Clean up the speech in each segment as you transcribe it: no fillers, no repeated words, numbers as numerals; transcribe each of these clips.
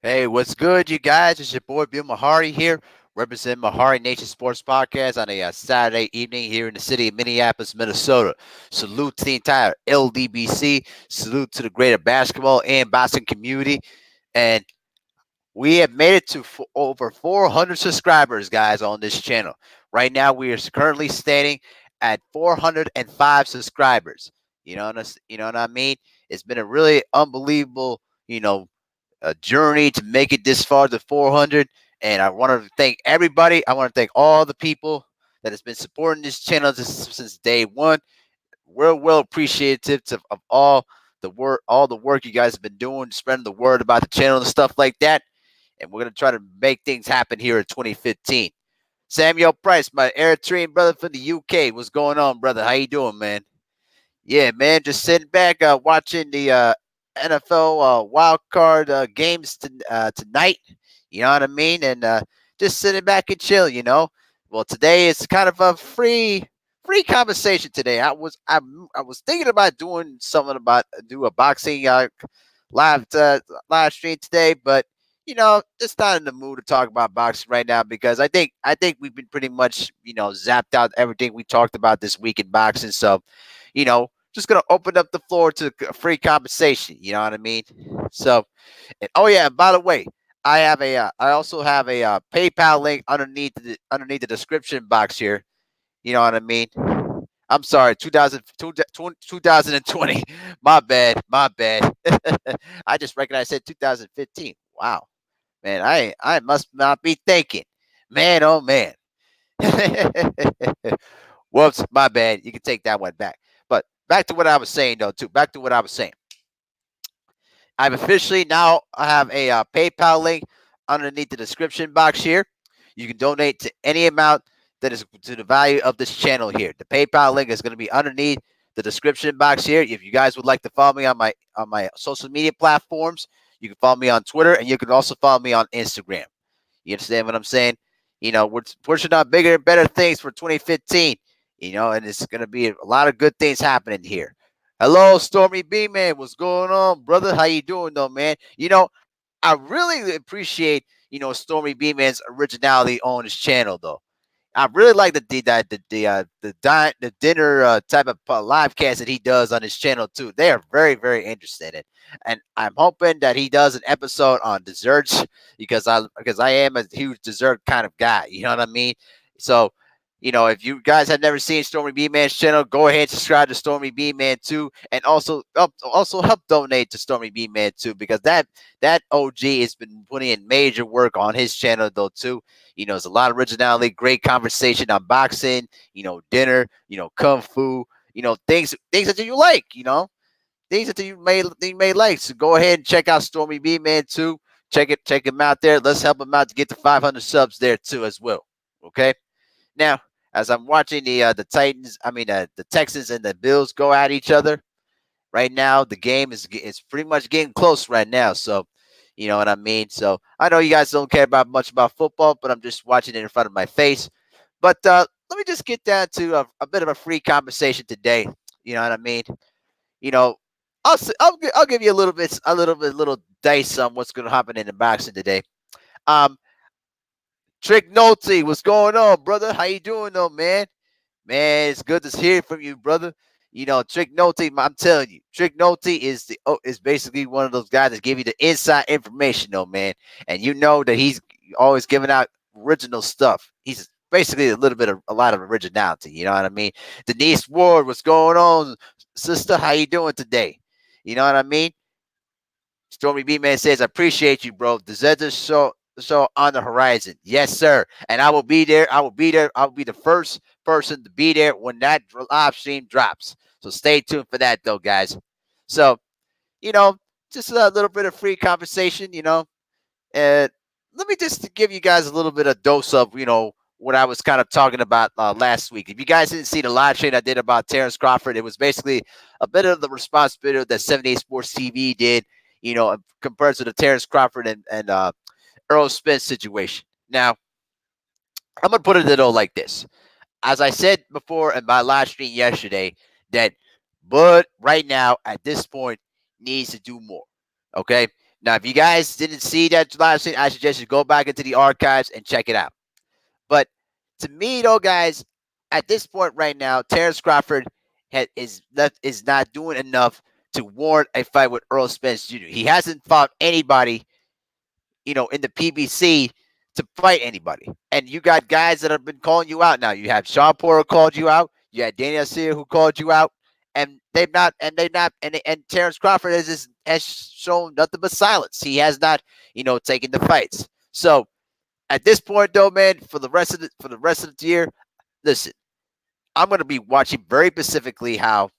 Hey, what's good, you guys? It's your boy Bill Mahari here, representing MehariNation Sports Podcast on a Saturday evening here in the city of Minneapolis, Minnesota. Salute to the entire LDBC. Salute to the greater basketball and boxing community. And we have made it to over 400 subscribers, guys, on this channel. Right now, we are currently standing at 405 subscribers. You know what I mean? It's been a really unbelievable, a journey to make it this far to 400. And I want to thank everybody. I want to thank all the people that has been supporting this channel since day one. We're well appreciative of all the work you guys have been doing, spreading the word about the channel and stuff like that. And we're gonna try to make things happen here in 2015. Samuel Price, my Eritrean brother from the UK. What's going on, brother? How you doing, man? Yeah, man, just sitting back, watching the NFL wild card games tonight. You know what I mean? And just sitting back and chill. Well, today is kind of a free conversation today. I was thinking about doing something about do a boxing live live stream today, but just not in the mood to talk about boxing right now because I think we've been pretty much zapped out everything we talked about this week in boxing. So just gonna open up the floor to free conversation. You know what I mean? So, and oh yeah, and by the way, I also have a PayPal link underneath the description box here. You know what I mean? I'm sorry, 2020. My bad. I just recognized I said 2015. Wow, man, I must not be thinking. Man, oh man. Whoops, my bad. You can take that one back. But back to what I was saying, though, too. Back to what I was saying. I've officially now have a PayPal link underneath the description box here. You can donate to any amount that is to the value of this channel here. The PayPal link is going to be underneath the description box here. If you guys would like to follow me on my social media platforms, you can follow me on Twitter and you can also follow me on Instagram. You understand what I'm saying? We're pushing on bigger and better things for 2015. And it's going to be a lot of good things happening here. Hello, Stormy B man. What's going on, brother? How you doing, though, man? I really appreciate Stormy B man's originality on his channel, though. I really like the dinner type of live cast that he does on his channel too. They are very very interested and I'm hoping that he does an episode on desserts because I am a huge dessert kind of guy. You know what I mean? So if you guys have never seen Stormy B Man's channel, go ahead and subscribe to Stormy B Man too, and also help donate to Stormy B Man too because that OG has been putting in major work on his channel though too. It's a lot of originality, great conversation on boxing, dinner, kung fu, things that you like, things that you may like. So go ahead and check out Stormy B Man too. Check him out there. Let's help him out to get to 500 subs there too as well. Okay. Now, as I'm watching the Texans and the Bills go at each other right now, the game is pretty much getting close right now. So, you know what I mean. So I know you guys don't care about much about football, but I'm just watching it in front of my face. But let me just get down to a bit of a free conversation today. You know what I mean. You know, I'll give you little dice on what's going to happen in the boxing today. Um, Trick Nolte, what's going on, brother? How you doing, though, man? Man, it's good to hear from you, brother. Trick Nolte, I'm telling you, Trick Nolte is basically one of those guys that give you the inside information, though, man. And you know that he's always giving out original stuff. He's basically a lot of originality. You know what I mean? Denise Ward, what's going on, sister? How you doing today? You know what I mean? Stormy B Man says, I appreciate you, bro. The Zeta show on the horizon. Yes, sir. And I will be there. I will be there. I will be the first person to be there when that live stream drops. So stay tuned for that, though, guys. So, you know, just a little bit of free conversation, And let me just give you guys a little bit of dose of, what I was kind of talking about last week. If you guys didn't see the live stream I did about Terrence Crawford, it was basically a bit of the responsibility that 78 Sports TV did, compared to the Terrence Crawford and Earl Spence situation. Now, I'm going to put it though like this. As I said before in my live stream yesterday, that Bud right now at this point needs to do more. Okay? Now, if you guys didn't see that live stream, I suggest you go back into the archives and check it out. But to me, though, guys, at this point right now, Terrence Crawford is not doing enough to warrant a fight with Earl Spence Jr. He hasn't fought anybody, in the PBC to fight anybody. And you got guys that have been calling you out now. You have Sean Porter called you out. You had Daniel Sear who called you out. And Terrence Crawford has shown nothing but silence. He has not, taken the fights. So at this point, though, man, for the rest of the year, listen, I'm going to be watching very specifically how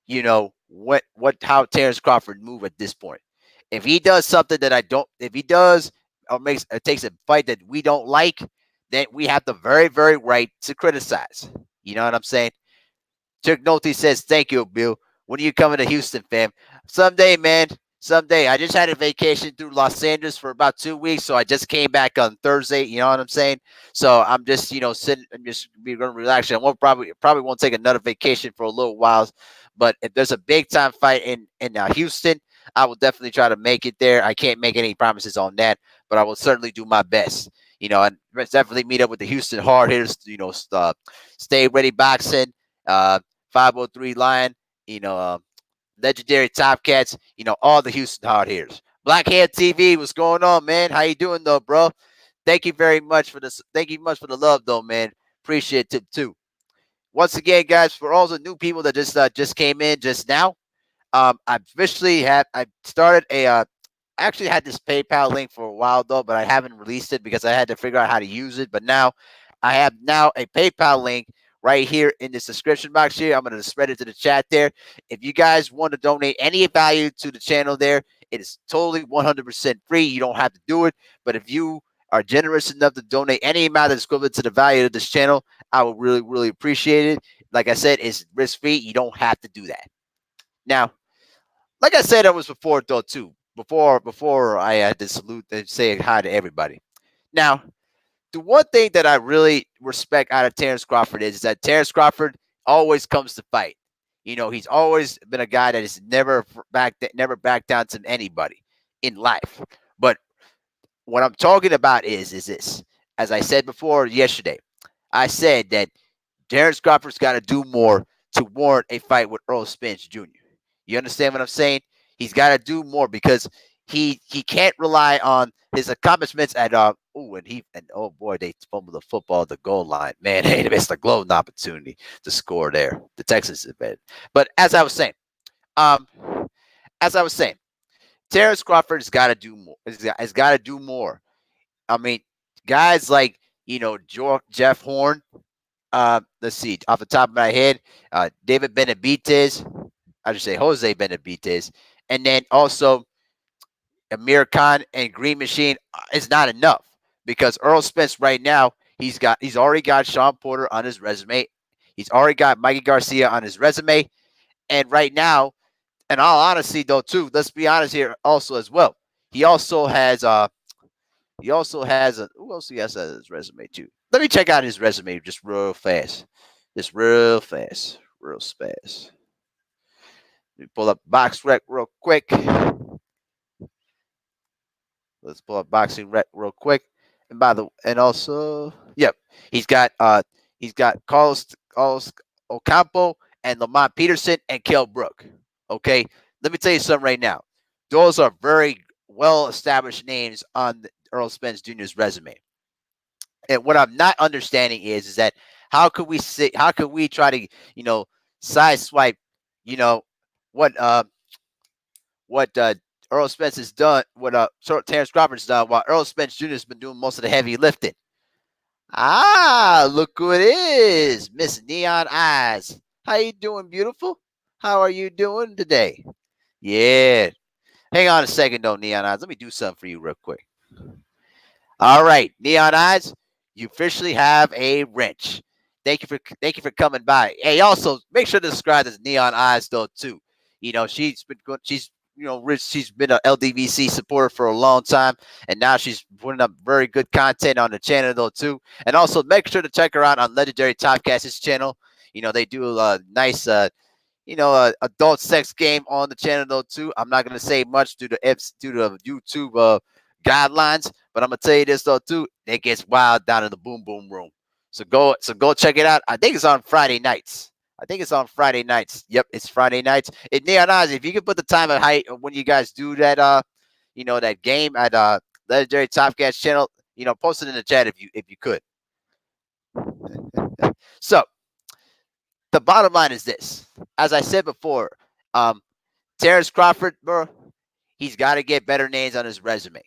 how Terrence Crawford move at this point. If he does something that I don't, if he does or takes a fight that we don't like, then we have the very, very right to criticize. You know what I'm saying? Chuck Nolte says, "Thank you, Bill. When are you coming to Houston, fam? Someday, man. Someday." I just had a vacation through Los Angeles for about 2 weeks, so I just came back on Thursday. You know what I'm saying? So I'm just, sitting. I'm just going to relax. I won't probably won't take another vacation for a little while. But if there's a big time fight in Houston, I will definitely try to make it there. I can't make any promises on that, but I will certainly do my best. And definitely meet up with the Houston hard hitters. Stay ready boxing. 503 Lion, legendary Top Cats, all the Houston hard hitters. Blackhead TV, what's going on, man? How you doing, though, bro? Thank you very much for this. Thank you much for the love, though, man. Appreciate it too. Once again, guys, for all the new people that just came in just now, I started I actually had this PayPal link for a while though, but I haven't released it because I had to figure out how to use it. But now I have a PayPal link right here in this description box here. I'm going to spread it to the chat there. If you guys want to donate any value to the channel there, it is totally 100% free. You don't have to do it. But if you are generous enough to donate any amount that's equivalent to the value of this channel, I would really, really appreciate it. Like I said, it's risk free. You don't have to do that. Now, like I said, that was before though too. Before I had to salute and say hi to everybody. Now, the one thing that I really respect out of Terrence Crawford is that Terrence Crawford always comes to fight. He's always been a guy that has never backed down to anybody in life. But what I'm talking about is this. As I said before yesterday, I said that Terrence Crawford's got to do more to warrant a fight with Earl Spence Jr. You understand what I'm saying? He's got to do more because he can't rely on his accomplishments at oh boy, they fumbled the football at the goal line. Man, hey, they missed a golden opportunity to score there. The Texans event. But um, as I was saying, Terrence Crawford's got to do more. Has got to do more. I mean, guys like Jeff Horn. Let's see, off the top of my head, David Benavidez. I should say Jose Benavidez, and then also Amir Khan and Green Machine is not enough because Earl Spence right now he's already got Sean Porter on his resume. He's already got Mikey Garcia on his resume, and right now, in all honesty, though, too, let's be honest here also as well. He also has who else he has on his resume too? Let me check out his resume just real fast. Real fast. Let me pull up box rec real quick. Let's pull up boxing rec real quick. And also, yep, he's got Carlos Ocampo and Lamont Peterson and Kell Brook. Okay, let me tell you something right now. Those are very well established names on Earl Spence Jr.'s resume. And what I'm not understanding is that how could we try to sideswipe what Earl Spence has done, what Terrence Crawford's done, while Earl Spence Jr. has been doing most of the heavy lifting. Look who it is, Miss Neon Eyes. How you doing, beautiful? How are you doing today? Yeah. Hang on a second, though, Neon Eyes. Let me do something for you real quick. All right, Neon Eyes, you officially have a wrench. Thank you for coming by. Hey, also make sure to subscribe to Neon Eyes though too. She's been a LDVC supporter for a long time, and now she's putting up very good content on the channel though too. And also make sure to check her out on Legendary Topcast's channel. They do nice adult sex game on the channel though too. I'm not gonna say much due to YouTube guidelines, but I'm gonna tell you this though too. It gets wild down in the boom boom room. So go check it out. I think it's on Friday nights. I think it's on Friday nights. Yep, it's Friday nights. Neon Oz, if you could put the time and height of when you guys do that that game at Legendary Top Gas channel, post it in the chat if you could. So the bottom line is this. As I said before, um, Terrence Crawford, bro, he's got to get better names on his resume,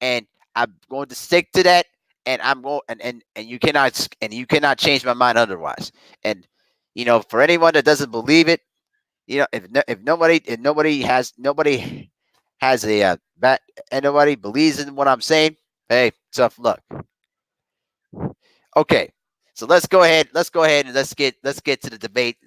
and I'm going to stick to that. And I'm going, and you cannot change my mind otherwise. And for anyone that doesn't believe it, if nobody has a bat, and nobody believes in what I'm saying, hey, tough luck. Okay, so let's go ahead and let's get to the debate.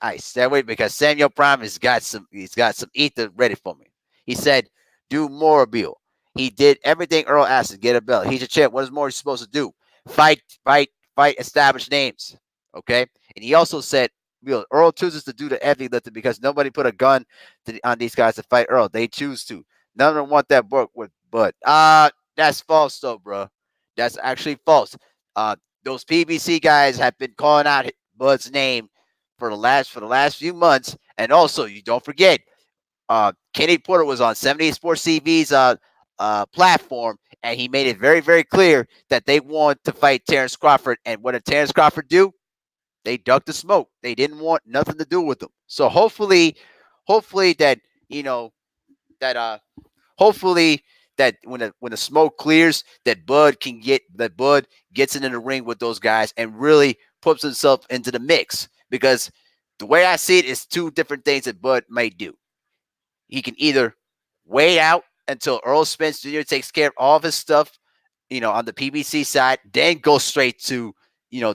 I stay away because Samuel Prime he's got some ether ready for me. He said, "Do more, Bill." He did everything Earl asked to get a belt. He's a champ. What is more he supposed to do? Fight, fight, fight. Established names. Okay, and he also said, "Bill, Earl chooses to do the heavy lifting because nobody put a gun on these guys to fight Earl. They choose to. None of them want that work with Bud. That's false, though, bro. That's actually false. Those PBC guys have been calling out Bud's name for the last few months, and also you don't forget, Kenny Porter was on 78 Sports TV's platform, and he made it very very clear that they want to fight Terrence Crawford. And what did Terrence Crawford do? They ducked the smoke. They didn't want nothing to do with them. So hopefully that you know that hopefully that when the smoke clears, that Bud gets into the ring with those guys and really puts himself into the mix. Because the way I see it is two different things that Bud may do. He can either wait out until Earl Spence Jr. takes care of all of his stuff, on the PBC side, then go straight to,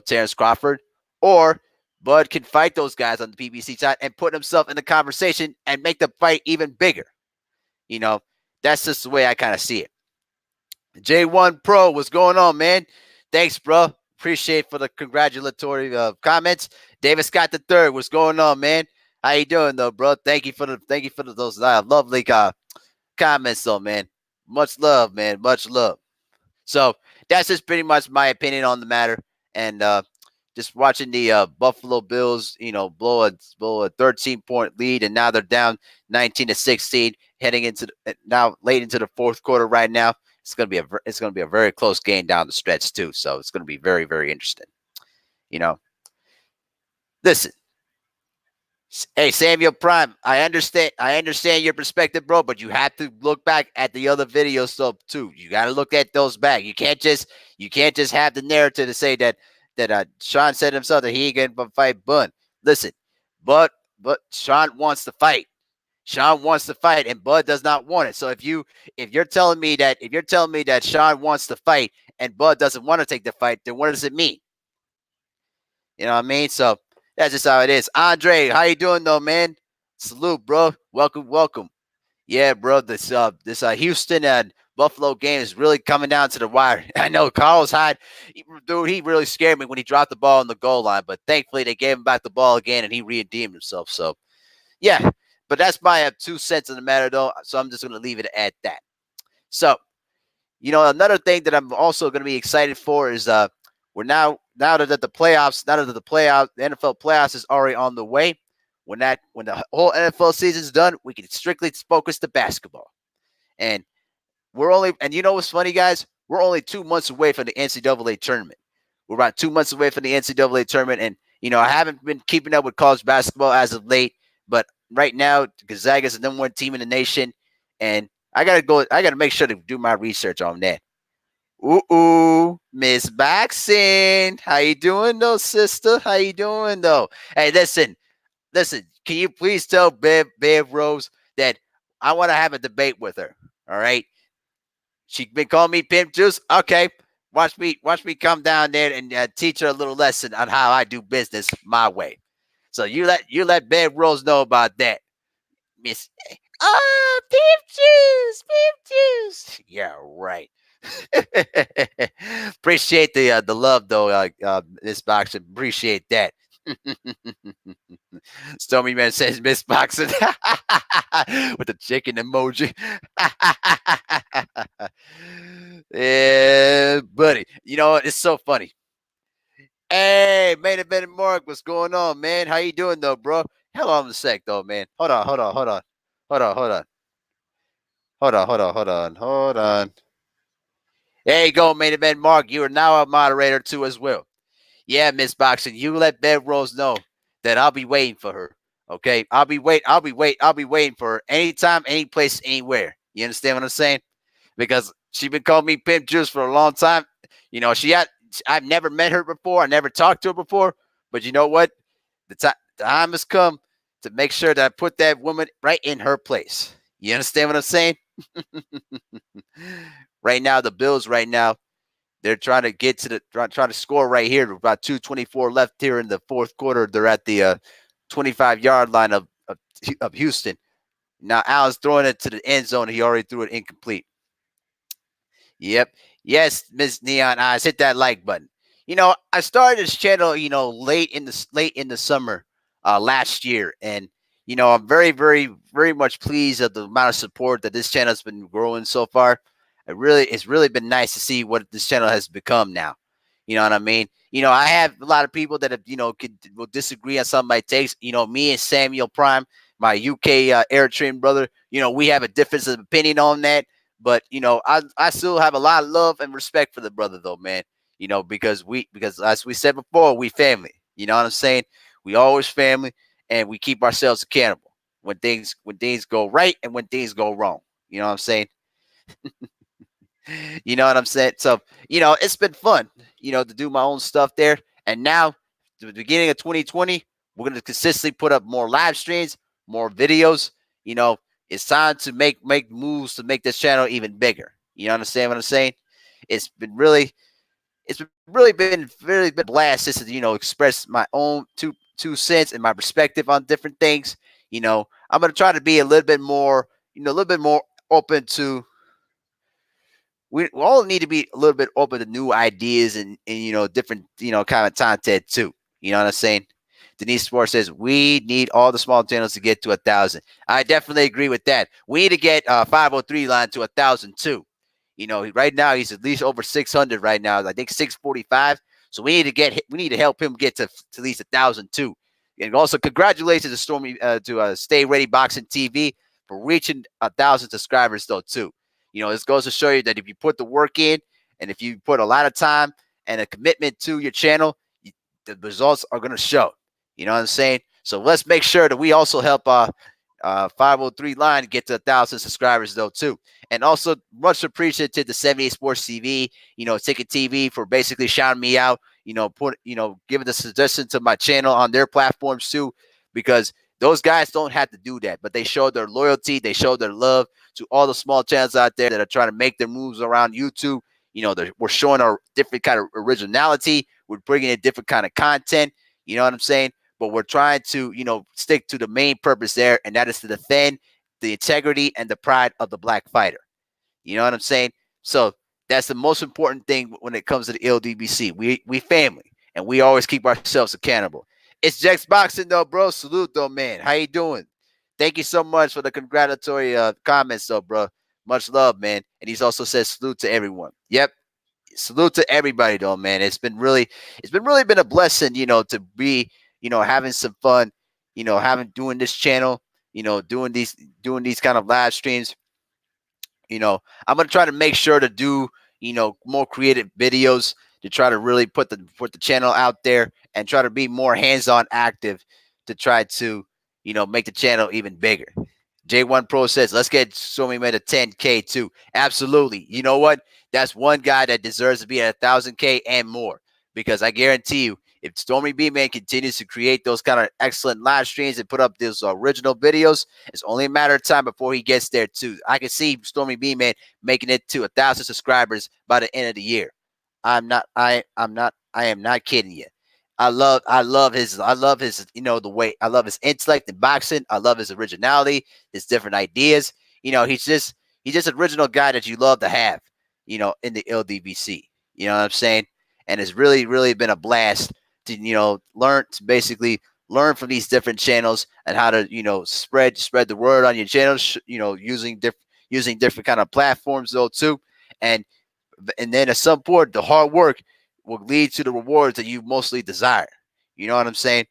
Terrence Crawford, or Bud can fight those guys on the PBC side and put himself in the conversation and make the fight even bigger. You know, that's just the way I kind of see it. J1 Pro, what's going on, man? Thanks, bro. Appreciate for the congratulatory comments. David Scott the third, what's going on, man? How you doing, though, bro? Thank you for those lovely comments, though, man. Much love, man. Much love. So that's just pretty much my opinion on the matter. And just watching the Buffalo Bills, blow a 13-point lead, and now they're down 19-16, heading into now late into the fourth quarter right now. It's gonna be a very close game down the stretch too. So it's gonna be very very interesting. You know, listen, hey Samuel Prime, I understand your perspective, bro, but you have to look back at the other videos so too. You got to look at those back. You can't just have the narrative to say that Sean said himself that he ain't gonna fight Bud. Listen, but Sean wants to fight. Sean wants to fight, and Bud does not want it. So if you're telling me that Sean wants to fight and Bud doesn't want to take the fight, then what does it mean? You know what I mean? So that's just how it is. Andre, how you doing though, man? Salute, bro. Welcome, welcome. Yeah, bro. This Houston and Buffalo game is really coming down to the wire. I know Carlos Hyde, dude, he really scared me when he dropped the ball on the goal line, but thankfully they gave him back the ball again and he redeemed himself. So yeah, but that's my 2 cents on the matter, though. So I'm just going to leave it at that. So, another thing that I'm also going to be excited for is we're now that the NFL playoffs is already on the way. When the whole NFL season's done, we can strictly focus to basketball. And and you know what's funny, guys? We're only 2 months away from the NCAA tournament. We're about 2 months away from the NCAA tournament, and I haven't been keeping up with college basketball as of late, but right now Gonzaga is the number one team in the nation, and I gotta make sure to do my research on that. Ooh, Miss Baxin, how you doing though, sister? How you doing though? Hey, listen. Can you please tell Bev Rose that I want to have a debate with her? All right. She been calling me pimp juice. Okay, watch me come down there and teach her a little lesson on how I do business my way. So you let Bev Rose know about that, Miss. Oh, pimp juice. Yeah, right. Appreciate the love though, Miss Boxer. Appreciate that. Stormy Man says Miss Boxing with the chicken emoji. Yeah, buddy. You know what? It's so funny. Hey, main event Mark, what's going on, man? How you doing though, bro? Hold on a sec though, man. Hold on. There you go, main event Mark. You are now a moderator too as well. Yeah, Miss Boxing, you let Bev Rose know that I'll be waiting for her. Okay, I'll be waiting for her anytime, any place, anywhere. You understand what I'm saying? Because she been calling me Pimp Juice for a long time. You know, I've never met her before. I never talked to her before. But you know what? The time has come to make sure that I put that woman right in her place. You understand what I'm saying? Right now, the Bills. Right now, they're trying to get to the trying to score right here. About 2:24 left here in the fourth quarter. They're at the 25-yard line of Houston. Now Allen's throwing it to the end zone. He already threw it incomplete. Yep. Yes, Miss Neon Eyes, hit that like button. You know, I started this channel, late in the summer last year, and I'm very, very, very much pleased of the amount of support that this channel has been growing so far. It's really been nice to see what this channel has become now. You know what I mean? I have a lot of people that have, will disagree on some of my takes. Me and Samuel Prime, my UK Eritrean brother, we have a difference of opinion on that. But I still have a lot of love and respect for the brother though, man. Because as we said before, we family. You know what I'm saying? We always family, and we keep ourselves accountable when things go right and when things go wrong. You know what I'm saying? You know what I'm saying? So, it's been fun, to do my own stuff there. And now, the beginning of 2020, we're going to consistently put up more live streams, more videos. You know, it's time to make moves to make this channel even bigger. You understand what I'm saying? It's been really, it's really been a blast just to, express my own two cents and my perspective on different things. I'm going to try to be a little bit more, a little bit more open to we all need to be a little bit open to new ideas and different kind of content too. You know what I'm saying? Denise Sports says we need all the small channels to get to 1,000. I definitely agree with that. We need to get 503 line to 1,000 too. Right now he's at least over 600 right now. I think 645. So we need to help him get to at least 1,000 too. And also congratulations to Stormy to Stay Ready Boxing TV for reaching 1,000 subscribers though too. This goes to show you that if you put the work in and if you put a lot of time and a commitment to your channel, the results are going to show. You know what I'm saying? So let's make sure that we also help 503 line get to 1,000 subscribers though too. And also much appreciated to 78 Sports TV, Ticket TV for basically shouting me out, giving the suggestion to my channel on their platforms too, because those guys don't have to do that, but they show their loyalty, they show their love to all the small channels out there that are trying to make their moves around YouTube. We're showing our different kind of originality. We're bringing in different kind of content. You know what I'm saying? But we're trying to, stick to the main purpose there, and that is to defend the integrity and the pride of the black fighter. You know what I'm saying? So that's the most important thing when it comes to the LDBC. We family, and we always keep ourselves accountable. It's Jex Boxing though, bro. Salute though, man. How you doing? Thank you so much for the congratulatory comments though, bro. Much love, man. And he's also said salute to everyone. Yep. Salute to everybody though, man. It's really been a blessing, to be, having some fun, doing this channel, doing these kind of live streams. I'm gonna try to make sure to do, more creative videos to try to really put the channel out there and try to be more hands-on active to try to, make the channel even bigger. J1 Pro says, let's get Stormy Man to 10K too. Absolutely. You know what? That's one guy that deserves to be at 1,000K and more, because I guarantee you, if Stormy B Man continues to create those kind of excellent live streams and put up those original videos, it's only a matter of time before he gets there too. I can see Stormy B Man making it to 1,000 subscribers by the end of the year. I am not kidding you. I love his the way. I love his intellect in boxing. I love his originality, his different ideas. He's just an original guy that you love to have, in the LDBC. You know what I'm saying? And it's really, really been a blast to learn to basically learn from these different channels and how to spread the word on your channels. Using different kind of platforms though too, and then at some point the hard work will lead to the rewards that you mostly desire. You know what I'm saying?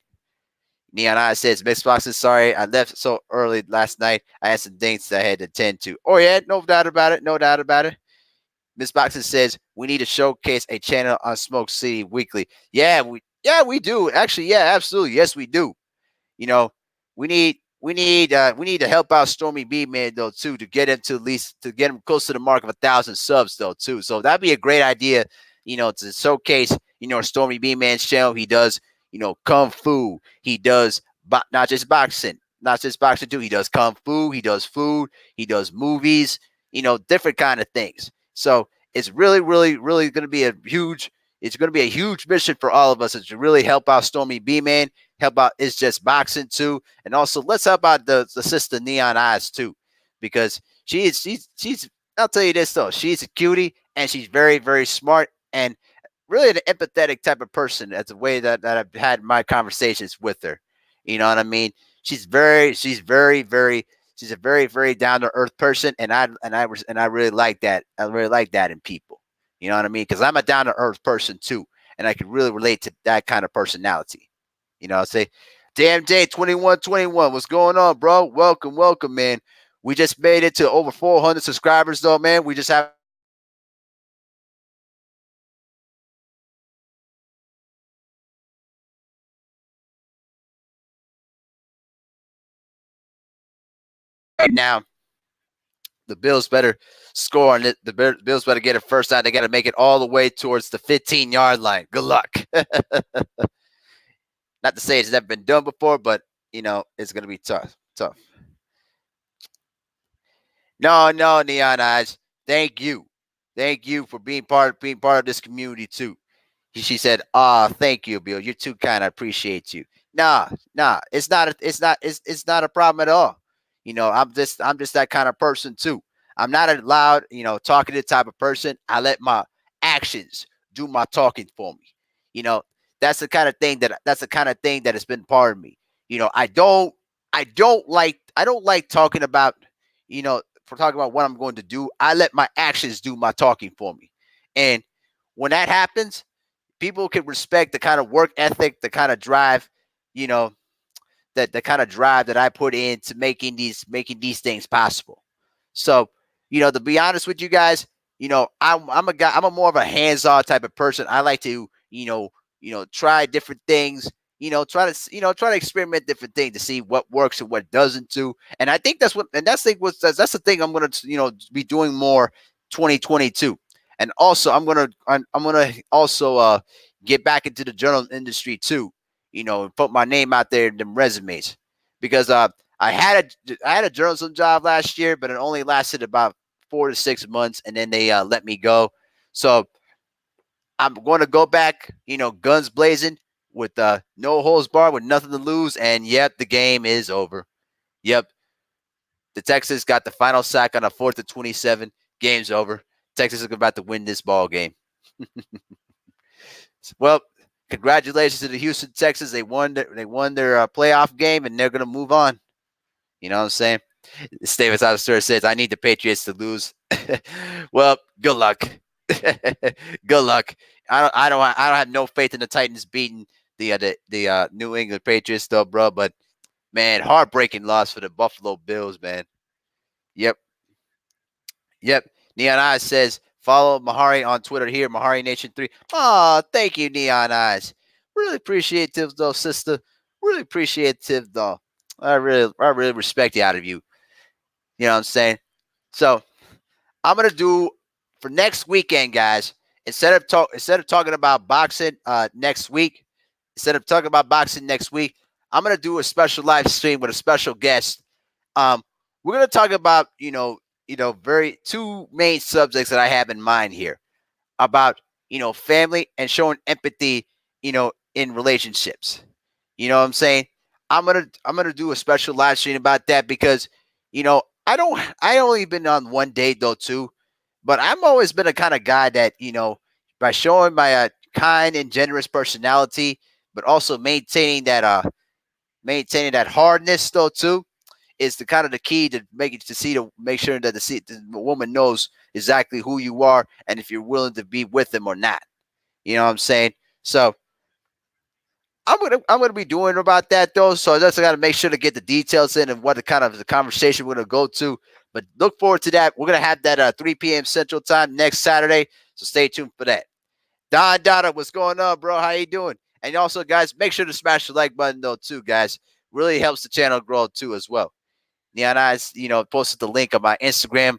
Neon Eye says, Miss Boxing, sorry I left so early last night. I had some things that I had to attend to. Oh, yeah, no doubt about it. No doubt about it. Miss Boxing says, we need to showcase a channel on Smoke City Weekly. Yeah, we do. Actually, yeah, absolutely. Yes, we do. You know, we need to help out Stormy B Man though too to get him to at least to get him close to the mark of 1,000 subs though too. So that'd be a great idea, to showcase Stormy B Man's channel. He does kung fu. He does not just boxing, not just boxing too. He does kung fu. He does food. He does movies. Different kind of things. So it's really, really, really going to be a huge. It's going to be a huge mission for all of us to really help out Stormy B Man, help out It's Just Boxing too, and also let's help out the sister Neon Eyes too, because she's. I'll tell you this though, she's a cutie and she's very, very smart and really an empathetic type of person. That's the way that I've had my conversations with her. You know what I mean? She's a very, very down to earth person, and I really like that. I really like that in people. You know what I mean? Because I'm a down to earth person too, and I can really relate to that kind of personality. I say, damn J 2121, what's going on, bro? Welcome, welcome, man. We just made it to over 400 subscribers, though, man. We just have right now. The Bills better score on it. The Bills better get it first down. They got to make it all the way towards the 15-yard line. Good luck. Not to say it's never been done before, but it's gonna be tough. Tough. No, no, Neon Eyes. Thank you for being part of this community too. She said, thank you, Bill. You're too kind. I appreciate you. Nah. It's not a problem at all. I'm just that kind of person too. I'm not a loud, talkative type of person. I let my actions do my talking for me. You know, that's the kind of thing that has been part of me. I don't like talking about, for talking about what I'm going to do. I let my actions do my talking for me. And when that happens, people can respect the kind of work ethic, the kind of drive, you know, that the kind of drive that I put into making these things possible. So, to be honest with you guys, I'm a guy. I'm a more of a hands-on type of person. I like to, try different things. Try to experiment different things to see what works and what doesn't do. And I think that's the thing I'm gonna, be doing more 2022. And also, I'm gonna also get back into the journal industry too. And put my name out there in them resumes because I had a journalism job last year, but it only lasted about 4 to 6 months, and then they let me go. So I'm going to go back, guns blazing with no holds barred, with nothing to lose, and yep, the game is over. Yep, the Texans got the final sack on a 4th and 27. Game's over. Texas is about to win this ball game. Well, congratulations to the Houston Texans. They won their playoff game, and they're going to move on. You know what I'm saying? Davis Oster says, I need the Patriots to lose. Well, good luck. Good luck. I don't have no faith in the Titans beating the New England Patriots though, bro. But man, heartbreaking loss for the Buffalo Bills, man. Yep. Yep. Neon Eyes says, follow Mahari on Twitter here, MehariNation3. Oh, thank you, Neon Eyes. Really appreciative though, sister. Really appreciative though. I really respect the out of you. You know what I'm saying? So I'm gonna do for next weekend, guys. Instead of talking about boxing next week, I'm gonna do a special live stream with a special guest. We're gonna talk about very two main subjects that I have in mind here about family and showing empathy in relationships. You know what I'm saying? I'm gonna do a special live stream about that because I only been on one date though too, but I've always been a kind of guy that by showing my kind and generous personality, but also maintaining that hardness though too is the kind of the key to make sure that the woman knows exactly who you are and if you're willing to be with them or not. You know what I'm saying? So I'm gonna be doing about that though. So I just gotta make sure to get the details in and what the kind of the conversation we're gonna go to. But look forward to that. We're gonna have that 3 p.m. Central Time next Saturday. So stay tuned for that. Don Dada, what's going on, bro? How you doing? And also, guys, make sure to smash the like button though too, guys. Really helps the channel grow too as well. Neon Eyes, posted the link on my Instagram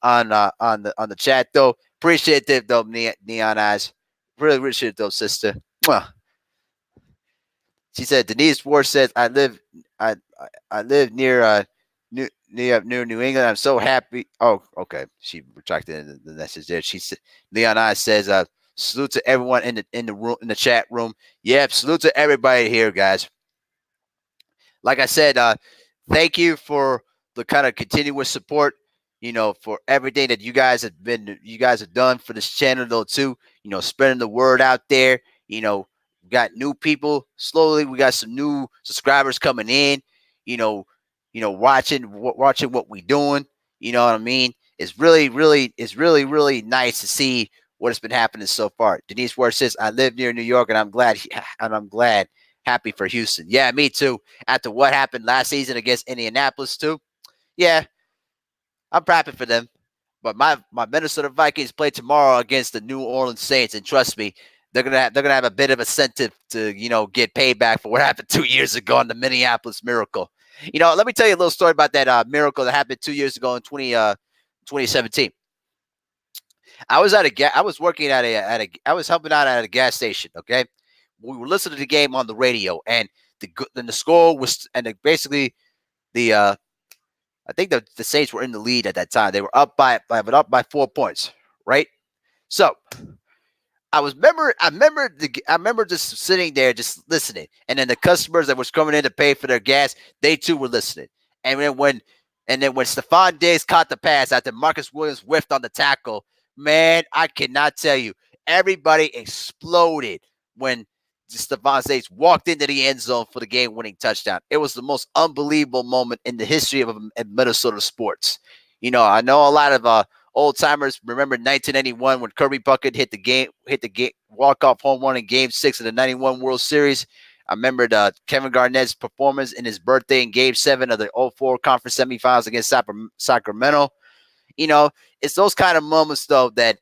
on the chat though. Appreciate it though, Neon Eyes. Really appreciate it though, sister. Mwah. She said Denise Ward says I live near near New England. I'm so happy. Oh, okay. She retracted the message there. She said Leon I says salute to everyone in the room in the chat room. Yeah, salute to everybody here, guys. Like I said, thank you for the kind of continuous support. For everything that you guys have done for this channel though too. Spreading the word out there. We got new people slowly. We got some new subscribers coming in. You know, watching what we doing. You know what I mean? It's really nice to see what has been happening so far. Denise Ward says, "I live near New York, and I'm glad, happy for Houston." Yeah, me too. After what happened last season against Indianapolis too. Yeah, I'm happy for them. But my Minnesota Vikings play tomorrow against the New Orleans Saints, and trust me, they're gonna have a bit of incentive to get payback for what happened 2 years ago on the Minneapolis Miracle. Let me tell you a little story about that miracle that happened 2 years ago in 2017. I was working I was helping out at a gas station. Okay, we were listening to the game on the radio, and the score was basically the I think the Saints were in the lead at that time. They were up by 4 points, right? So I remember just sitting there just listening, and then the customers that was coming in to pay for their gas, they too were listening. And then when Stephon Diggs caught the pass after Marcus Williams whiffed on the tackle, man, I cannot tell you, everybody exploded when Stephon Diggs walked into the end zone for the game-winning touchdown. It was the most unbelievable moment in the history of Minnesota sports. I know a lot of old timers remember 1991 when Kirby Puckett hit the game walk-off home run in Game 6 of the '91 World Series. I remember Kevin Garnett's performance in his birthday in Game 7 of the '04 Conference Semifinals against Sacramento. It's those kind of moments though that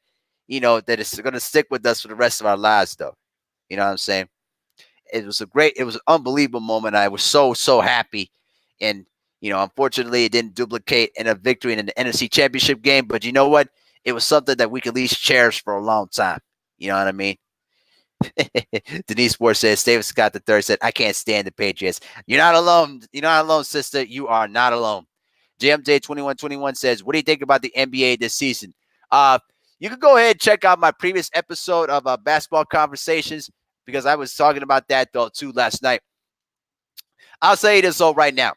is going to stick with us for the rest of our lives though. You know what I'm saying? It was an unbelievable moment. I was so happy. And, unfortunately it didn't duplicate in a victory in the NFC Championship game. But you know what? It was something that we could at least cherish for a long time. You know what I mean? Denise Sports says, David Scott III said, I can't stand the Patriots. You're not alone. You're not alone, sister. You are not alone. JMJ2121 says, what do you think about the NBA this season? You can go ahead and check out my previous episode of Basketball Conversations because I was talking about that though too last night. I'll say this all right now.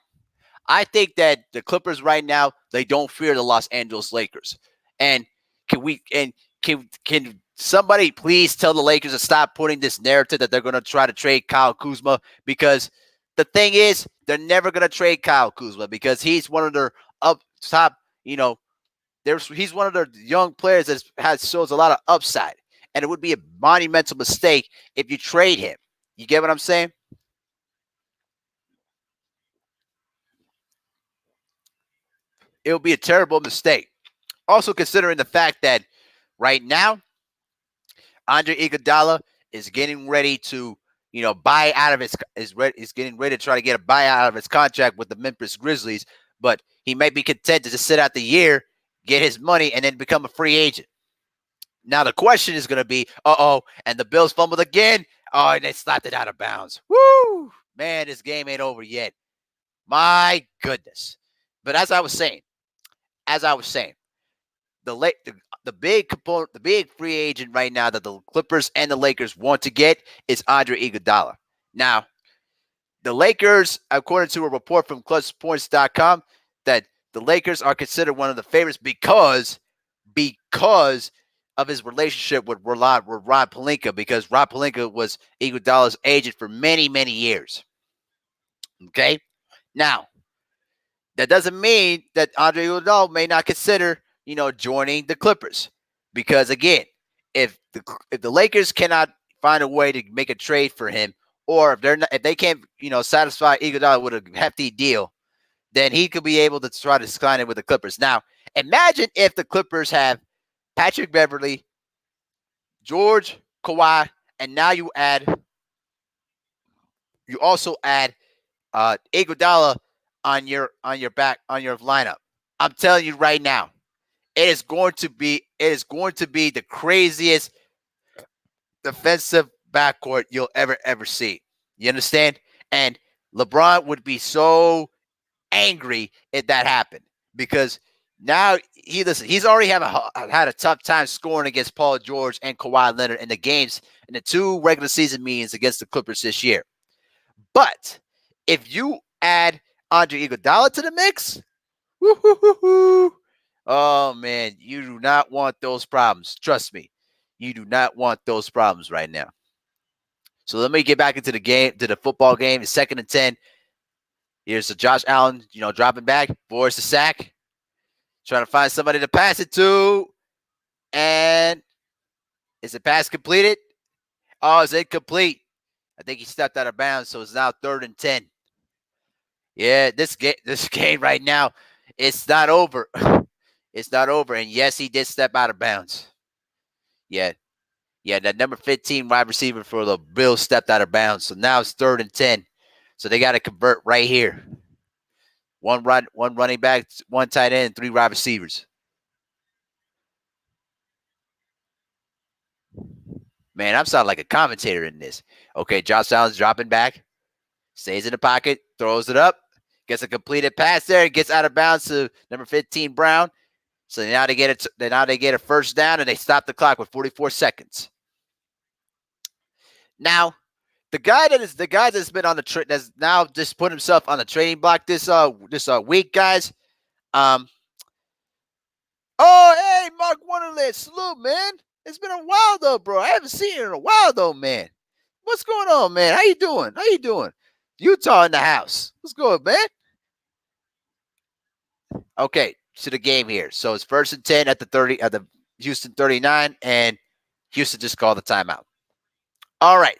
I think that the Clippers right now, they don't fear the Los Angeles Lakers. And can somebody please tell the Lakers to stop putting this narrative that they're going to try to trade Kyle Kuzma? Because the thing is, they're never going to trade Kyle Kuzma because he's one of their up top, he's one of their young players that shows a lot of upside. And it would be a monumental mistake if you trade him. You get what I'm saying? It would be a terrible mistake. Also, considering the fact that right now, Andre Iguodala is getting ready to, buy out of is getting ready to try to get a buyout out of his contract with the Memphis Grizzlies, but he might be content to just sit out the year, get his money, and then become a free agent. Now the question is going to be, and the Bills fumbled again. Oh, and they slapped it out of bounds. Woo! Man, this game ain't over yet. My goodness. But as I was saying, the big component, the big free agent right now that the Clippers and the Lakers want to get is Andre Iguodala. Now, the Lakers, according to a report from ClutchPoints.com, that the Lakers are considered one of the favorites because of his relationship with Rob Pelinka, because Rob Pelinka was Iguodala's agent for many, many years. Okay? Now, that doesn't mean that Andre Iguodala may not consider, joining the Clippers, because again, if the Lakers cannot find a way to make a trade for him, or if they can't, satisfy Iguodala with a hefty deal, then he could be able to try to sign it with the Clippers. Now, imagine if the Clippers have Patrick Beverly, George, Kawhi, and now you also add Iguodala on your lineup. I'm telling you right now, it is going to be the craziest defensive backcourt you'll ever see. You understand? And LeBron would be so angry if that happened, because now he's already had a tough time scoring against Paul George and Kawhi Leonard in the two regular season meetings against the Clippers this year. But if you add Andre Iguodala to the mix, woo-hoo-hoo-hoo, oh man, you do not want those problems. Trust me, you do not want those problems right now. So let me get back into the game, to the football game. It's 2nd and 10. Here's the Josh Allen, dropping back, force the sack, trying to find somebody to pass it to, and is the pass completed? Oh, it's incomplete. I think he stepped out of bounds, so it's now 3rd and 10. Yeah, this game right now, it's not over. It's not over. And yes, he did step out of bounds. Yeah. Yeah, that number 15 wide receiver for the Bills stepped out of bounds. So now it's 3rd and 10. So they got to convert right here. One running back, one tight end, 3 wide receivers. Man, I'm sounding like a commentator in this. Okay, Josh Allen's dropping back, stays in the pocket, throws it up, gets a completed pass there, gets out of bounds to number 15 Brown. So now they get it. Now they get a first down, and they stop the clock with 44 seconds. Now, the guy that's been on the that's now just put himself on the trading block this week, guys. Oh, hey, Mark Wonderland, salute, man. It's been a while though, bro. I haven't seen you in a while though, man. What's going on, man? How you doing? Utah in the house. What's good, man? Okay, to the game here. So it's 1st and 10 at the Houston 39, and Houston just called the timeout. All right.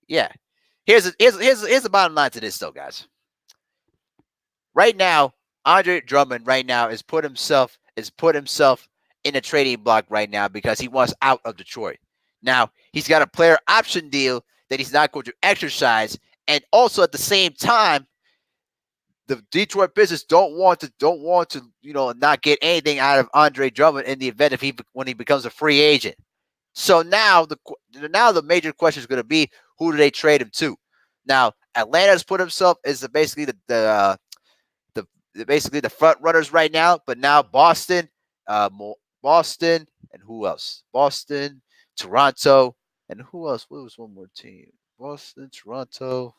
Yeah. Here's the bottom line to this though, guys. Right now, Andre Drummond right now has put himself in a trading block right now because he wants out of Detroit. Now, he's got a player option deal that he's not going to exercise, and also at the same time, the Detroit Pistons don't want to not get anything out of Andre Drummond in the event when he becomes a free agent. So now the major question is going to be, who do they trade him to? Now, Atlanta's put himself as basically basically the front runners right now, but now Boston, and who else? Boston, Toronto, and who else? What was one more team? Boston, Toronto.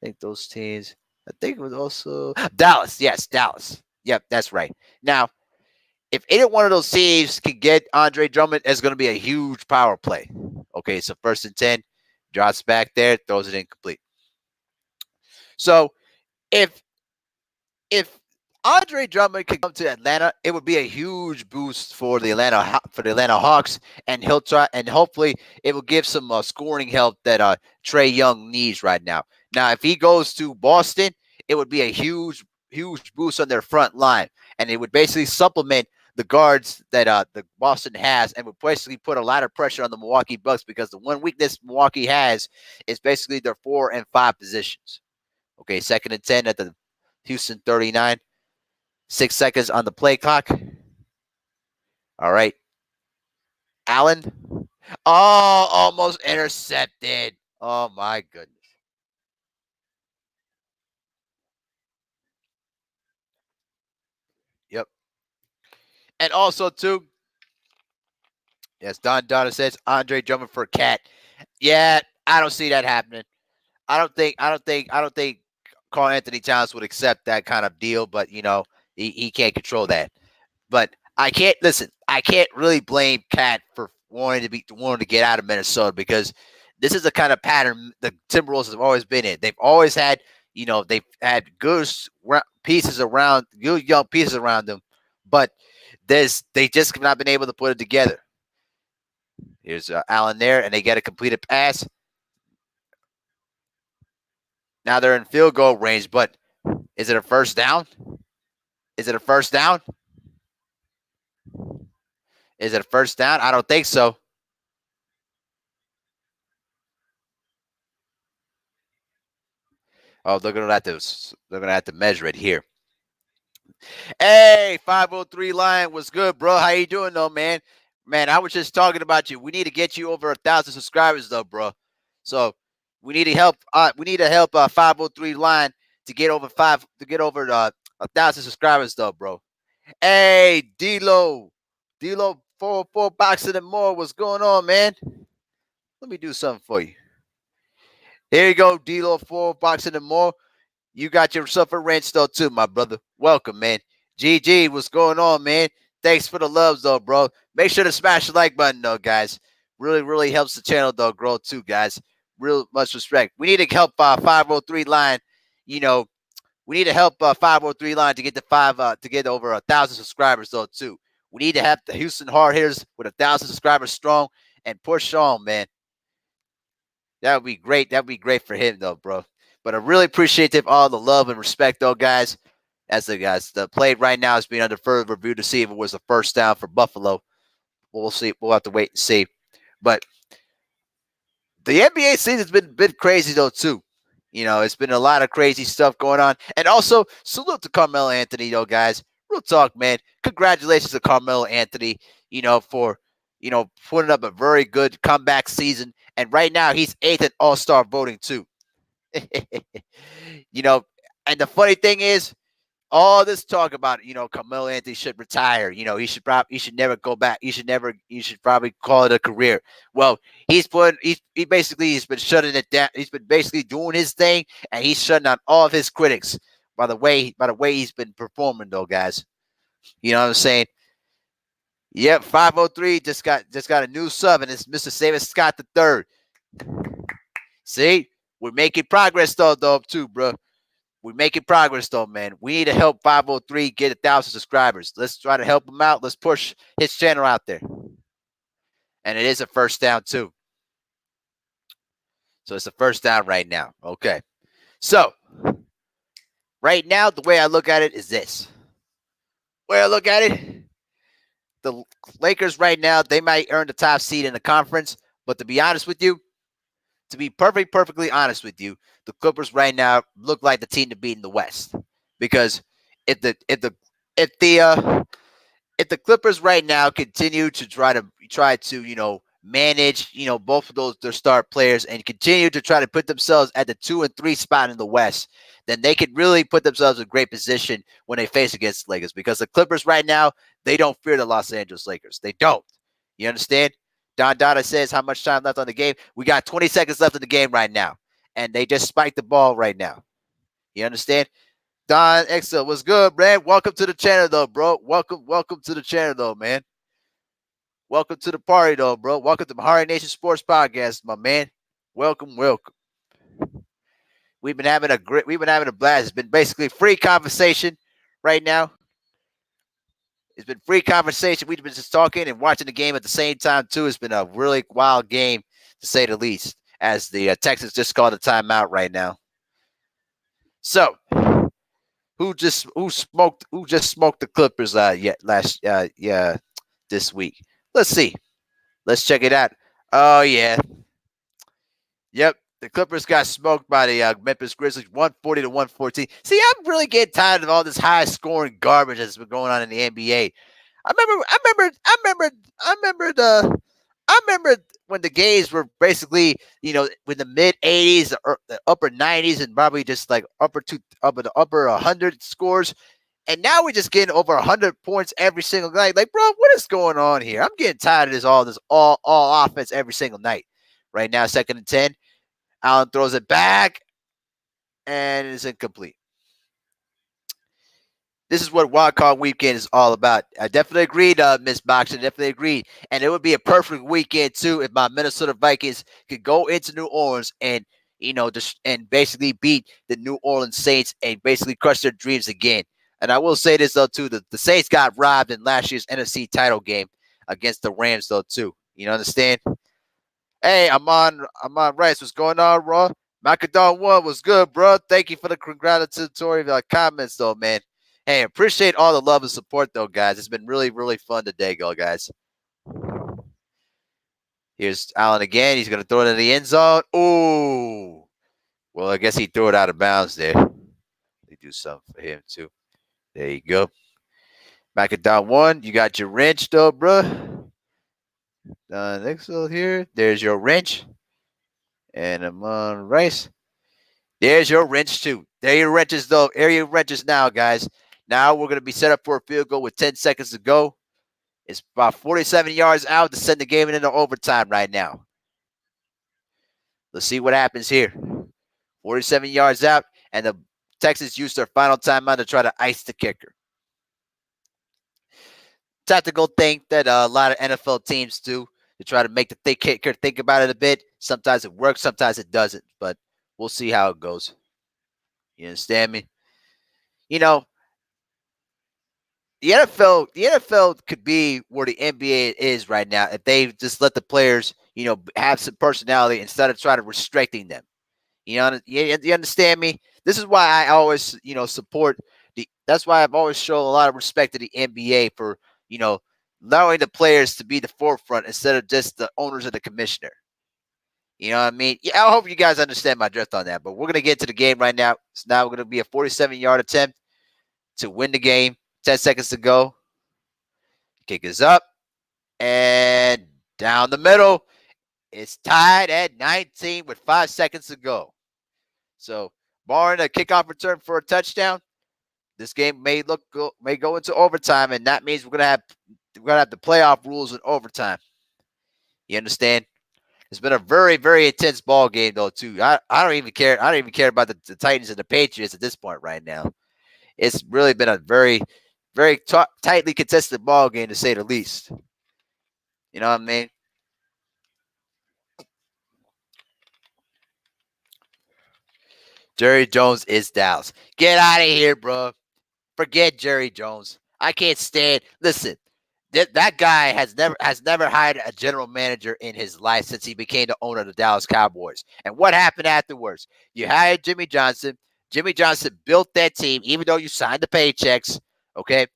I think those teams. I think it was also Dallas. Yes, Dallas. Yep, that's right. Now, if any one of those teams can get Andre Drummond, it's going to be a huge power play. Okay, so 1st and 10, drops back there, throws it incomplete. So if Andre Drummond could come to Atlanta, it would be a huge boost for the Atlanta Hawks, and he'll try, and hopefully it will give some scoring help that Trae Young needs right now. Now, if he goes to Boston, it would be a huge boost on their front line, and it would basically supplement the guards that the Boston has, and would basically put a lot of pressure on the Milwaukee Bucks, because the one weakness Milwaukee has is basically their 4 and 5 positions. Okay, 2nd and 10 at the Houston 39. 6 seconds on the play clock. All right. Allen. Oh, almost intercepted. Oh, my goodness. Yep. And also, too, yes, Don Donna says Andre Drummond for Cat. Yeah, I don't see that happening. I don't think Carl Anthony Towns would accept that kind of deal, but he can't control that. But I can't really blame Cat for wanting to get out of Minnesota because this is the kind of pattern the Timberwolves have always been in. They've always had, they've had pieces around, good young pieces around them, but they just have not been able to put it together. Here's Allen there, and they get a completed pass. Now they're in field goal range, but is it a first down? Is it a first down? Is it a first down? I don't think so. Oh, they're gonna have to measure it here. Hey, 503 Lion, what's good, bro? How you doing, though, man? Man, I was just talking about you. We need to get you over 1,000 subscribers, though, bro. So we need to help. We need to help 503 Lion to get over 1,000 subscribers, though, bro. Hey, D-Lo, 404 boxing and more. What's going on, man? Let me do something for you. Here you go, D-Lo, 4 boxing and more. You got yourself a wrench though too, my brother. Welcome, man. GG, what's going on, man? Thanks for the loves though, bro. Make sure to smash the like button though, guys. Really, really helps the channel though grow too, guys. Real much respect. We need to help 503 Line. You know, we need to help 503 Line to get to get over 1,000 subscribers though too. We need to have the Houston Hard Hitters with 1,000 subscribers strong and push on, man. That would be great. That would be great for him though, bro. But I really appreciate all the love and respect, though, guys. As the play right now is being under further review to see if it was a first down for Buffalo. We'll see. We'll have to wait and see. But the NBA season's been crazy though too. It's been a lot of crazy stuff going on. And also, salute to Carmelo Anthony, though, guys. Real talk, man. Congratulations to Carmelo Anthony. For putting up a very good comeback season. And right now, he's 8th in All-Star voting too. And the funny thing is, all this talk about, Carmelo Anthony should retire. He should never go back. You should probably call it a career. Well, he's been shutting it down. He's been basically doing his thing, and he's shutting out all of his critics by the way he's been performing, though, guys. You know what I'm saying? Yep, 503 just got a new sub, and it's Mr. Saban Scott III. See, we're making progress though, too, bro. We're making progress though, man. We need to help 503 get 1,000 subscribers. Let's try to help him out. Let's push his channel out there. And it is a first down too. So it's a first down right now. Okay. So right now, the way I look at it is this. The way I look at it, the Lakers right now, they might earn the top seed in the conference. But to be honest with you, to be perfectly honest with you, the Clippers right now look like the team to beat in the West. Because if the Clippers right now continue to try to manage both of their star players and continue to try to put themselves at the 2 and 3 spot in the West, then they could really put themselves in a great position when they face against the Lakers. Because the Clippers right now, they don't fear the Los Angeles Lakers. They don't. You understand? Don Dada says how much time left on the game. We got 20 seconds left in the game right now, and they just spiked the ball right now. You understand? Don Excel, what's good, man? Welcome to the channel, though, bro. Welcome to the channel, though, man. Welcome to the party, though, bro. Welcome to MehariNation Sports Podcast, my man. Welcome. We've been having a blast. It's been basically free conversation right now. It's been free conversation. We've been just talking and watching the game at the same time, too. It's been a really wild game, to say the least, as the Texans just called a timeout right now. So, who just smoked the Clippers this week? Let's see. Let's check it out. Oh, yeah. Yep. The Clippers got smoked by the Memphis Grizzlies, 140 to 114. See, I'm really getting tired of all this high scoring garbage that's been going on in the NBA. I remember when the games were basically, with the mid 80s or the upper 90s and probably just like the upper 100 scores. And now we're just getting over 100 points every single night. Like, bro, what is going on here? I'm getting tired of all offense every single night. Right now, 2nd and 10. Allen throws it back, and it's incomplete. This is what wild card weekend is all about. I definitely agreed, Miss Boxer. Definitely agreed, and it would be a perfect weekend too if my Minnesota Vikings could go into New Orleans and just and basically beat the New Orleans Saints and basically crush their dreams again. And I will say this though too: the Saints got robbed in last year's NFC title game against the Rams though too. You know, understand? Hey, I'm on Rice. What's going on, bro? Macadon one was good, bro. Thank you for the congratulatory comments, though, man. Hey, appreciate all the love and support, though, guys. It's been really, really fun today, guys. Here's Allen again. He's gonna throw it in the end zone. Ooh. Well, I guess he threw it out of bounds there. They do something for him too. There you go. Macadon one. You got your wrench, though, bro. Next here. There's your wrench. And I'm on Rice. There's your wrench, too. There are your wrenches, though. Area wrenches now, guys. Now we're going to be set up for a field goal with 10 seconds to go. It's about 47 yards out to send the game into overtime right now. Let's see what happens here. 47 yards out, and the Texans used their final timeout to try to ice the kicker. Tactical thing that a lot of NFL teams do to try to make the kicker think about it a bit. Sometimes it works, sometimes it doesn't, but we'll see how it goes. You understand me? You know, the NFL could be where the NBA is right now if they just let the players, have some personality instead of trying to restricting them. You understand me? This is why I always, support the. That's why I've always shown a lot of respect to the NBA for, allowing the players to be the forefront instead of just the owners of the commissioner. You know what I mean? Yeah, I hope you guys understand my drift on that. But we're gonna get to the game right now. So now we're gonna be a 47-yard attempt to win the game. 10 seconds to go. Kick is up and down the middle. It's tied at 19 with 5 seconds to go. So, barring a kickoff return for a touchdown, this game may go into overtime, and that means we're gonna have the playoff rules in overtime. You understand? It's been a very, very intense ball game though, too. I don't even care. I don't even care about the Titans and the Patriots at this point right now. It's really been a very, very tightly contested ball game to say the least. You know what I mean? Jerry Jones is Dallas. Get out of here, bro. Forget Jerry Jones. I can't stand. Listen, that guy has never hired a general manager in his life since he became the owner of the Dallas Cowboys. And what happened afterwards? You hired Jimmy Johnson. Jimmy Johnson built that team, even though you signed the paychecks. Okay,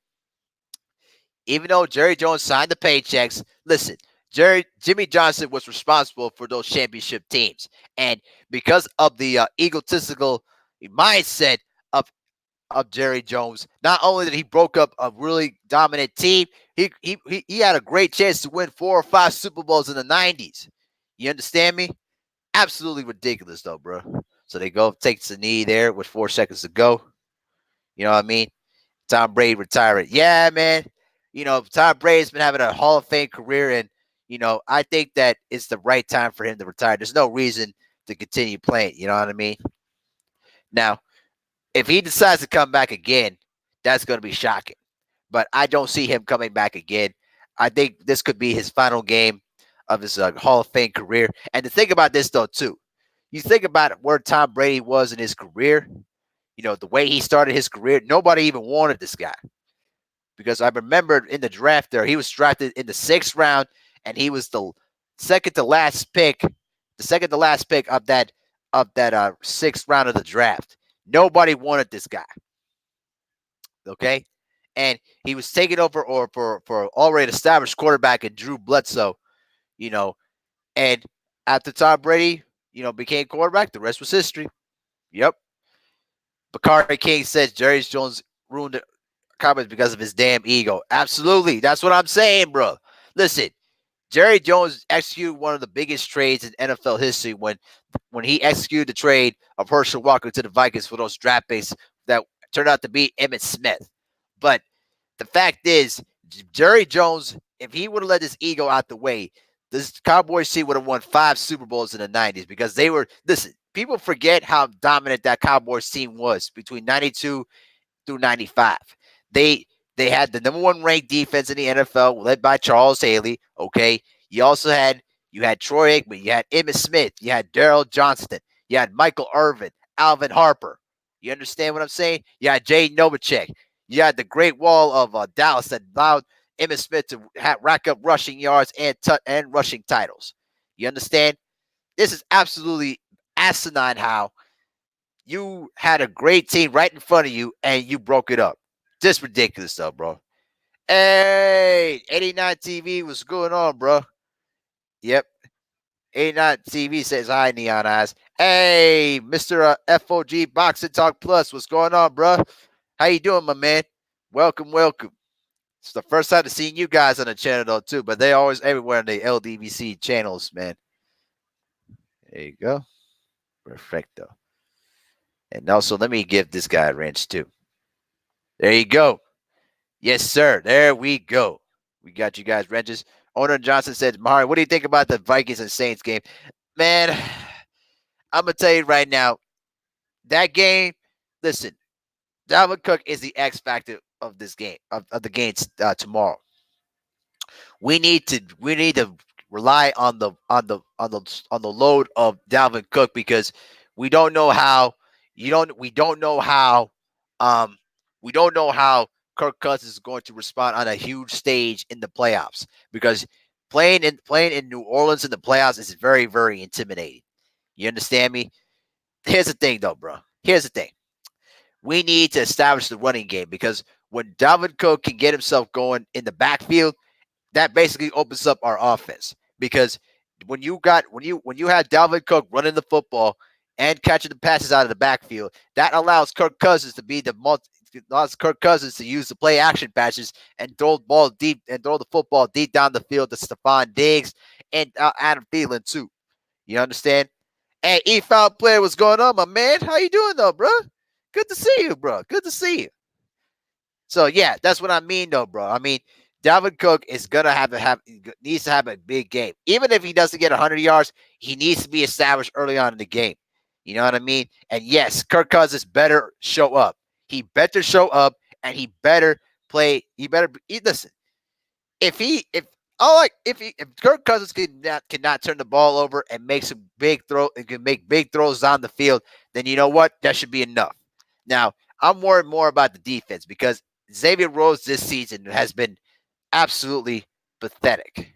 even though Jerry Jones signed the paychecks. Listen, Jimmy Johnson was responsible for those championship teams, and because of the egotistical mindset of Jerry Jones, not only did he broke up a really dominant team, he had a great chance to win 4 or 5 Super Bowls in the 90s. You understand me? Absolutely ridiculous, though, bro. So they go takes the knee there with 4 seconds to go. You know what I mean? Tom Brady retiring. Yeah, man. Tom Brady's been having a Hall of Fame career, and I think that it's the right time for him to retire. There's no reason to continue playing. You know what I mean? Now, if he decides to come back again, that's going to be shocking. But I don't see him coming back again. I think this could be his final game of his Hall of Fame career. And to think about this, though, too, you think about where Tom Brady was in his career, the way he started his career, nobody even wanted this guy. Because I remember in the draft there, he was drafted in the 6th round, and he was the second to last pick of that 6th round of the draft. Nobody wanted this guy. Okay, and he was taken over or for already established quarterback in Drew Bledsoe. And after Tom Brady, became quarterback, the rest was history. Yep. Bakari King says Jerry Jones ruined the Cowboys because of his damn ego. Absolutely. That's what I'm saying, bro. Listen, Jerry Jones executed one of the biggest trades in NFL history when he executed the trade of Herschel Walker to the Vikings for those draft picks that turned out to be Emmitt Smith. But the fact is, Jerry Jones, if he would have let his ego out the way, this Cowboys team would have won 5 Super Bowls in the 90s because they were, listen, people forget how dominant that Cowboys team was between 92 through 95. They they had the number one ranked defense in the NFL, led by Charles Haley. Okay, you also had Troy Aikman, you had Emmitt Smith, you had Daryl Johnston, you had Michael Irvin, Alvin Harper. You understand what I'm saying? You had Jay Novacek. You had the Great Wall of Dallas that allowed Emmitt Smith to rack up rushing yards and rushing titles. You understand? This is absolutely asinine how you had a great team right in front of you and you broke it up. Just ridiculous stuff, bro. Hey, 89 TV, what's going on, bro? Yep. 89 TV says hi, Neon Eyes. Hey, Mr. FOG Boxing Talk Plus, what's going on, bro? How you doing, my man? Welcome, welcome. It's the first time to seeing you guys on the channel, though, too, but they're always everywhere on the LDVC channels, man. There you go. Perfecto. And also, let me give this guy a wrench, too. There you go. Yes, sir. There we go. We got you guys wrenches. Owner Johnson said, Mahari, what do you think about the Vikings and Saints game? Man, I'm going to tell you right now, that game, listen, Dalvin Cook is the X factor of this game, of the games tomorrow. We need to rely on the load of Dalvin Cook because we don't know how we don't know how um we don't know how Kirk Cousins is going to respond on a huge stage in the playoffs because playing in New Orleans in the playoffs is very, very intimidating. You understand me? Here's the thing though, bro. Here's the thing. We need to establish the running game because when Dalvin Cook can get himself going in the backfield, that basically opens up our offense because when you had Dalvin Cook running the football and catching the passes out of the backfield, that allows Kirk Cousins to be allows Kirk Cousins to use the play action passes and throw the ball deep and throw the football deep down the field to Stephon Diggs and Adam Thielen too. You understand? Hey, E-Foul player, what's going on, my man? How you doing though, bro? Good to see you, bro. Good to see you. So yeah, that's what I mean, though, bro. I mean, Dalvin Cook is gonna needs to have a big game. Even if he doesn't get 100 yards, he needs to be established early on in the game. You know what I mean? And yes, Kirk Cousins better show up. He better show up, and he better play. Listen. If Kirk Cousins cannot turn the ball over and make some big throw and can make big throws down the field, then you know what? That should be enough. Now, I'm worried more about the defense because Xavier Rhodes this season has been absolutely pathetic.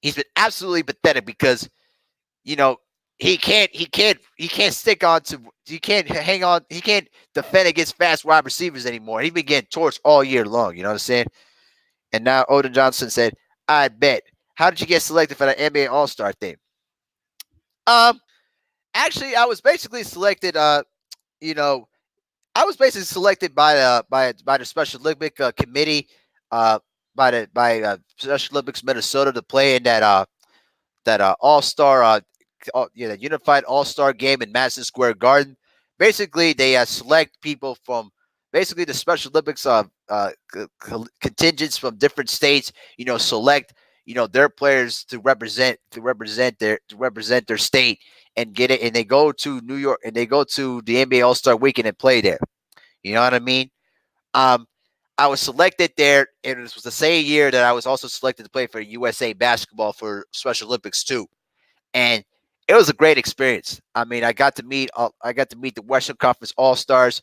He's been absolutely pathetic because you know he can't stick on to he can't hang on he can't defend against fast wide receivers anymore. He's been getting torched all year long. You know what I'm saying? And now Odin Johnson said, "I bet. How did you get selected for the NBA All Star thing?" Um, actually, I was basically selected. You know, I was basically selected by the Special Olympic committee, uh, by Special Olympics Minnesota to play in that All Star that Unified All Star game in Madison Square Garden. Basically, they select people from basically the Special Olympics contingents from different states. Select their players to represent their state and get it, and they go to New York and they go to the NBA All Star Weekend and play there. You know what I mean? Um, I was selected there, and it was the same year that I was also selected to play for USA basketball for Special Olympics too, and it was a great experience. I mean, I got to meet the Western Conference All Stars.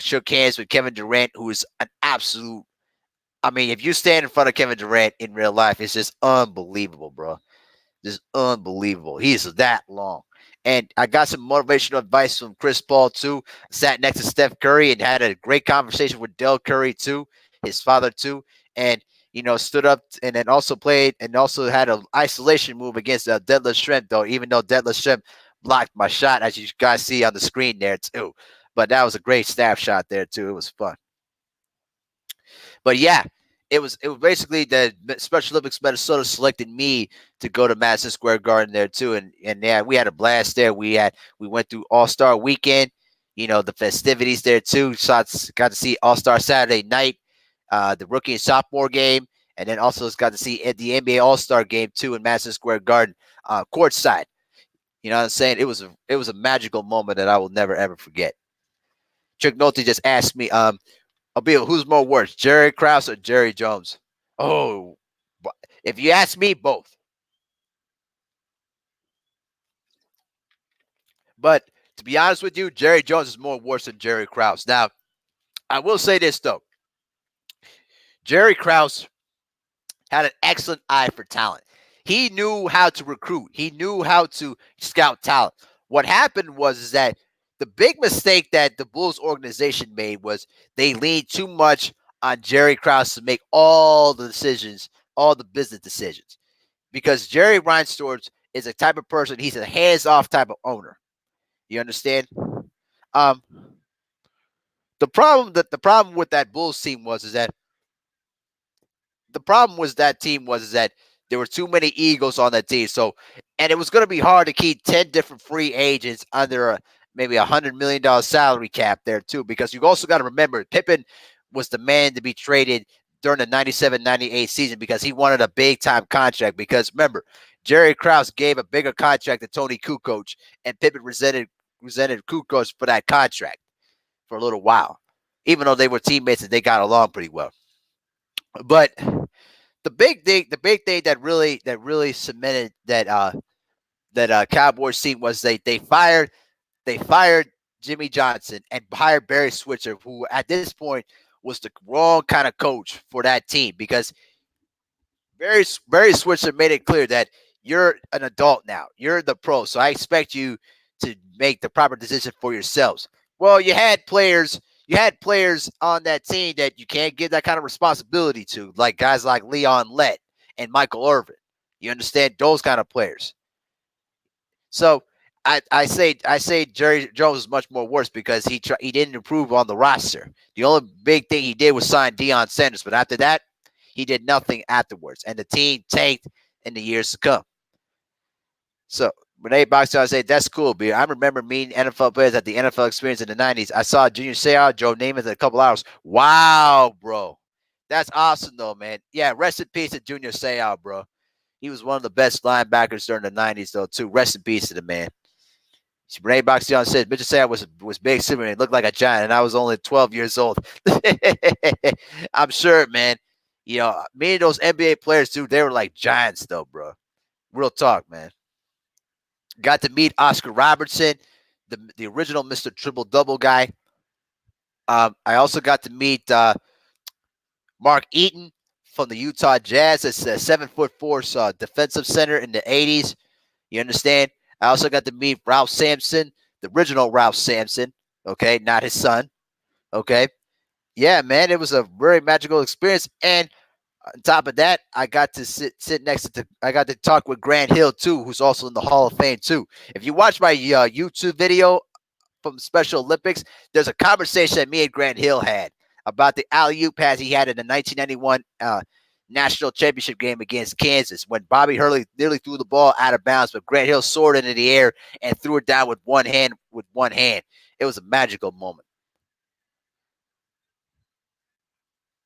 Shook hands with Kevin Durant, who is an absolute. I mean, if you stand in front of Kevin Durant in real life, it's just unbelievable, bro. Just unbelievable. He's that long. And I got some motivational advice from Chris Paul too. Sat next to Steph Curry and had a great conversation with Del Curry too, his father too, and stood up and then also played and also had an isolation move against Deadlift Shrimp though. Even though Deadlift Shrimp blocked my shot, as you guys see on the screen there too. But that was a great staff shot there too. It was fun. But yeah, it was basically the Special Olympics Minnesota selected me to go to Madison Square Garden there too, and yeah, we had a blast there. We went through All Star Weekend, the festivities there too. Got to see All Star Saturday night, the rookie and sophomore game, and then also got to see the NBA All Star game too in Madison Square Garden, courtside. You know what I'm saying? It was a magical moment that I will never ever forget. Chuck Nolte just asked me, Bill, who's more worse, Jerry Krause or Jerry Jones? Oh, if you ask me, both. But to be honest with you, Jerry Jones is more worse than Jerry Krause. Now, I will say this though: Jerry Krause had an excellent eye for talent. He knew how to recruit. He knew how to scout talent. What happened was is that the big mistake that the Bulls organization made was they leaned too much on Jerry Krause to make all the decisions, all the business decisions. Because Jerry Reinsdorf is a type of person, he's a hands-off type of owner. You understand? Um, the problem with that Bulls team was is that the problem was that team was is that there were too many egos on that team. So, and it was going to be hard to keep 10 different free agents under maybe $100 million salary cap there too, because you also got to remember Pippen was the man to be traded during the 97-98 season because he wanted a big time contract. Because remember, Jerry Krause gave a bigger contract to Tony Kukoc, and Pippen resented Kukoc for that contract for a little while, even though they were teammates and they got along pretty well. But the big thing that really cemented that Cowboys team was they fired Jimmy Johnson and hired Barry Switzer, who at this point was the wrong kind of coach for that team because Barry Switzer made it clear that you're an adult now, you're the pro, so I expect you to make the proper decision for yourselves. Well, you had players on that team that you can't give that kind of responsibility to, like guys like Leon Lett and Michael Irvin. You understand those kind of players. So I say Jerry Jones is much more worse because he didn't improve on the roster. The only big thing he did was sign Deion Sanders, but after that, he did nothing afterwards, and the team tanked in the years to come. So Renee Boxer, I say that's cool, B. I remember meeting NFL players at the NFL Experience in the '90s. I saw Junior Seau, Joe Namath in a couple hours. Wow, bro, that's awesome though, man. Yeah, rest in peace to Junior Seau, bro. He was one of the best linebackers during the '90s, though, too. Rest in peace to the man. Renee Boxion said Mitchell Seau was big, similar, and looked like a giant, and I was only 12 years old. I'm sure, man. Me and those NBA players, too, they were like giants, though, bro. Real talk, man. Got to meet Oscar Robertson, the original Mr. Triple Double guy. I also got to meet Mark Eaton from the Utah Jazz. It's a 7'4" defensive center in the '80s. You understand? I also got to meet Ralph Sampson, the original Ralph Sampson. Okay, not his son. Okay, yeah, man, it was a very magical experience. And on top of that, I got to sit next to. I got to talk with Grant Hill too, who's also in the Hall of Fame too. If you watch my YouTube video from Special Olympics, there's a conversation that me and Grant Hill had about the alley-oop pass he had in the 1991 national championship game against Kansas when Bobby Hurley nearly threw the ball out of bounds, but Grant Hill soared into the air and threw it down with one hand. It was a magical moment.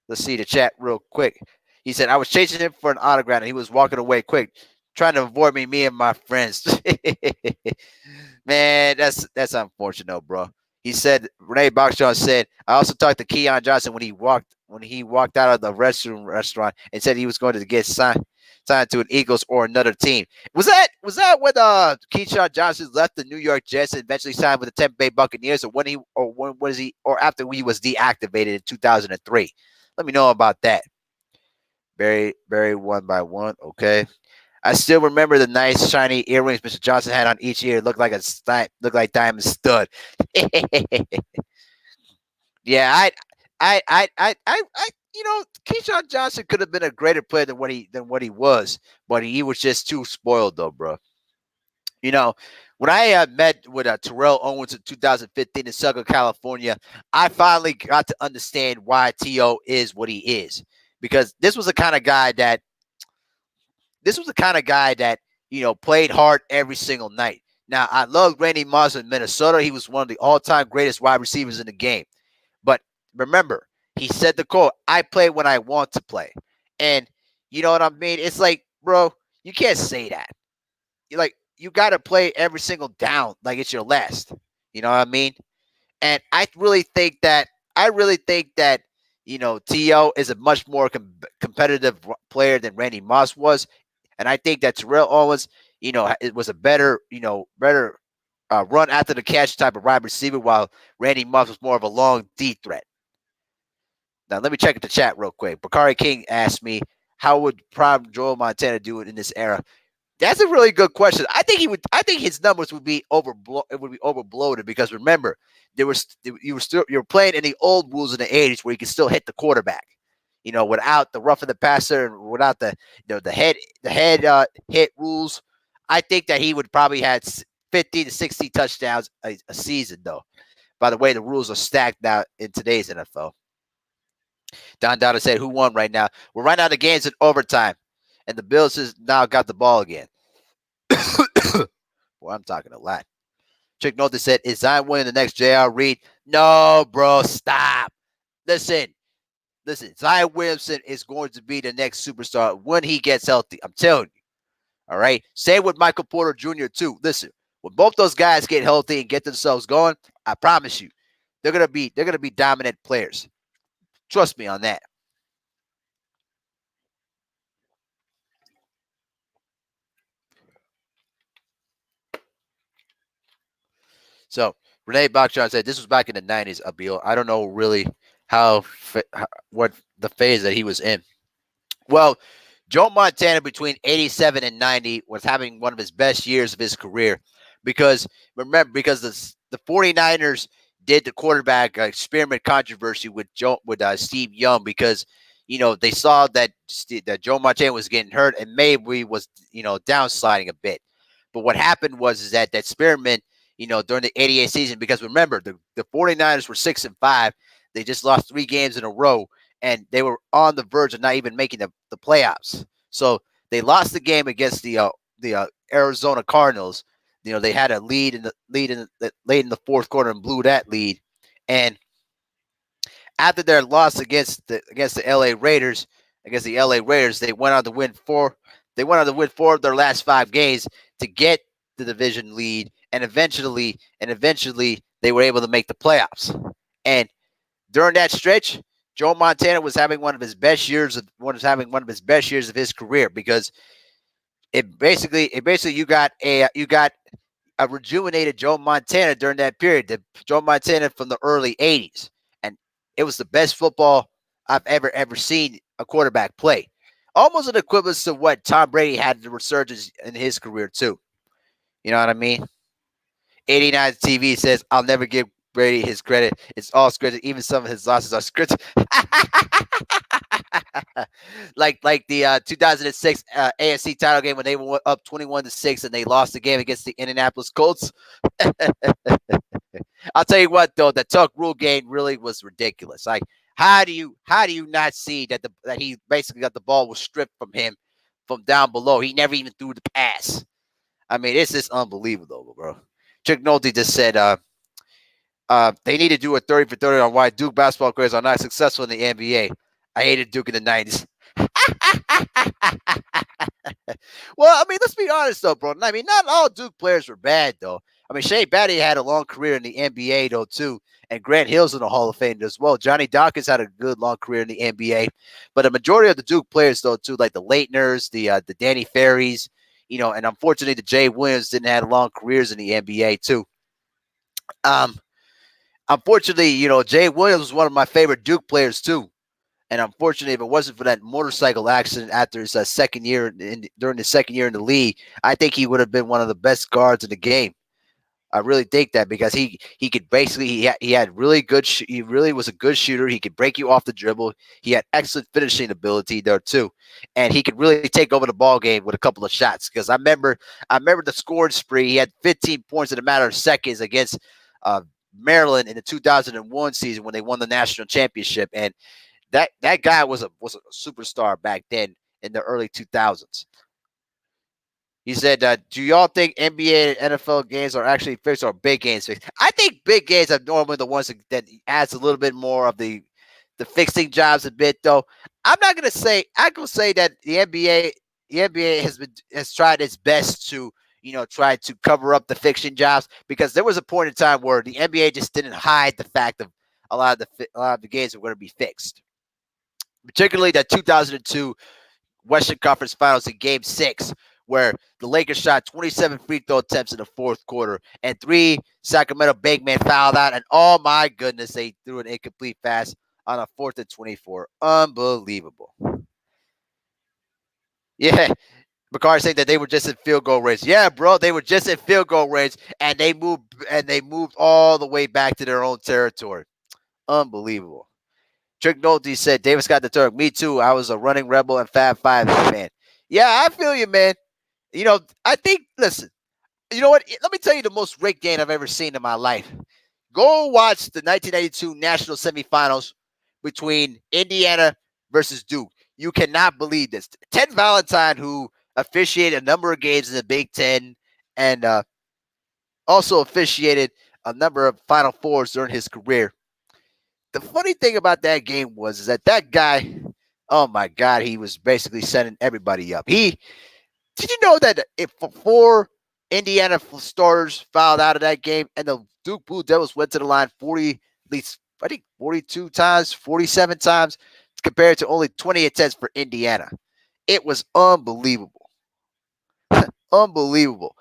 Let's see the chat real quick. He said, I was chasing him for an autograph and he was walking away quick, trying to avoid me and my friends. Man, that's unfortunate, bro. He said Renee Boxjaw said, I also talked to Keon Johnson when he walked out of the restaurant and said he was going to get signed to an Eagles or another team. Was that when Keyshawn Johnson left the New York Jets and eventually signed with the Tampa Bay Buccaneers, or when was he, or after he was deactivated in 2003? Let me know about that. Barry one by one. Okay. I still remember the nice shiny earrings Mr. Johnson had on each ear. Looked like diamond stud. Yeah, Keyshawn Johnson could have been a greater player than what he was, but he was just too spoiled though, bro. You know, when I met with Terrell Owens in 2015 in Southern California, I finally got to understand why T.O. is what he is. Because this was the kind of guy that played hard every single night. Now, I love Randy Moss in Minnesota. He was one of the all-time greatest wide receivers in the game. But remember, he said the quote, I play when I want to play. And you know what I mean? It's like, bro, you can't say that. You got to play every single down like it's your last. You know what I mean? And I really think that T.O. is a much more competitive player than Randy Moss was. And I think that Terrell Owens, it was a better run after the catch type of wide receiver, while Randy Moss was more of a long D threat. Now, let me check the chat real quick. Bakari King asked me, how would prime Joel Montana do it in this era? That's a really good question. I think he would. I think his numbers would be It would be overbloated because remember, you were playing in the old rules in the '80s where you could still hit the quarterback, without the roughing the passer and without the head hit rules. I think that he would probably had 50 to 60 touchdowns a season, though. By the way, the rules are stacked now in today's NFL. Don Dada said, "Who won right now?" Well, right now the game's in overtime, and the Bills has now got the ball again. Boy, I'm talking a lot. Chick Nolte said, "Is Zion winning the next J.R. Reed?" No, bro, stop. Listen. Zion Williamson is going to be the next superstar when he gets healthy. I'm telling you. All right. Same with Michael Porter Jr. too. Listen, when both those guys get healthy and get themselves going, I promise you, they're gonna be dominant players. Trust me on that. So Renee Bachchan said this was back in the '90s. Abil, I don't know really what the phase that he was in. Well, Joe Montana between 87 and 90 was having one of his best years of his career because the 49ers did the quarterback experiment controversy with Steve Young because they saw that Joe Montana was getting hurt and maybe was downsliding a bit. But what happened was is that experiment during the '88 season, because remember the 49ers were 6-5, they just lost 3 games in a row and they were on the verge of not even making the playoffs. So they lost the game against the Arizona Cardinals. They had a lead in the late in the fourth quarter and blew that lead. And after their loss against the LA Raiders, they went on to win four. They went on to win 4 of their last 5 games to get the division lead, and eventually they were able to make the playoffs. And during that stretch, Joe Montana was having one of his best years of his career because it basically you got a rejuvenated Joe Montana during that period, the Joe Montana from the early '80s, and it was the best football I've ever seen a quarterback play. Almost an equivalent to what Tom Brady had the resurgence in his career too. You know what I mean? 89 TV says, "I'll never give Brady his credit. It's all scripted. Even some of his losses are scripted." like the 2006 AFC title game when they were up 21-6 and they lost the game against the Indianapolis Colts. I'll tell you what though, the Tuck rule game really was ridiculous. Like how do you not see that he basically got the ball was stripped from him from down below? He never even threw the pass. I mean, it's just unbelievable, bro. Chick Nolte just said they need to do a 30 for 30 on why Duke basketball players are not successful in the NBA. I hated Duke in the 90s. Well, I mean, let's be honest though, bro. I mean, not all Duke players were bad though. I mean, Shea Batty had a long career in the NBA though too, and Grant Hill's in the Hall of Fame as well. Johnny Dawkins had a good long career in the NBA, but the majority of the Duke players though too, like the Leitners, the Danny Ferries, and unfortunately the Jay Williams didn't have long careers in the NBA too. Um, Unfortunately, Jay Williams was one of my favorite Duke players too. And unfortunately, if it wasn't for that motorcycle accident after his during his second year in the league, I think he would have been one of the best guards in the game. I really think that because he could basically he had really good he really was a good shooter. He could break you off the dribble. He had excellent finishing ability there too, and he could really take over the ball game with a couple of shots. Because I remember the scoring spree. He had 15 points in a matter of seconds against uh, Maryland in the 2001 season when they won the national championship, and that guy was a superstar back then in the early 2000s. He said, "Do y'all think NBA and NFL games are actually fixed or big games fixed?" I think big games are normally the ones that adds a little bit more of the fixing jobs a bit, though. I'm gonna say that the NBA has tried its best to try to cover up the fiction jobs because there was a point in time where the NBA just didn't hide the fact of a lot of the games were going to be fixed. particularly that 2002 Western Conference Finals in Game 6, where the Lakers shot 27 free throw attempts in the fourth quarter, and 3 Sacramento big men fouled out, and oh my goodness, they threw an incomplete pass on a 4th and 24. Unbelievable. Yeah, McCarr saying that they were just in field goal range. Yeah, bro, they were just in field goal range, and they moved all the way back to their own territory. Unbelievable. Trick Nolte said Davis got the Turk. Me too. I was a running Rebel and Fab Five fan. Yeah, I feel you, man. I think. Listen, you know what? Let me tell you the most rigged game I've ever seen in my life. Go watch the 1992 national semifinals between Indiana versus Duke. You cannot believe this. Ted Valentine, who officiated a number of games in the Big Ten and also officiated a number of Final Fours during his career. The funny thing about that game was is that guy, oh my God, he was basically setting everybody up. Did you know that if 4 Indiana starters fouled out of that game and the Duke Blue Devils went to the line 40, at least I think 42 times, 47 times, compared to only 20 attempts for Indiana. It was unbelievable. Unbelievable.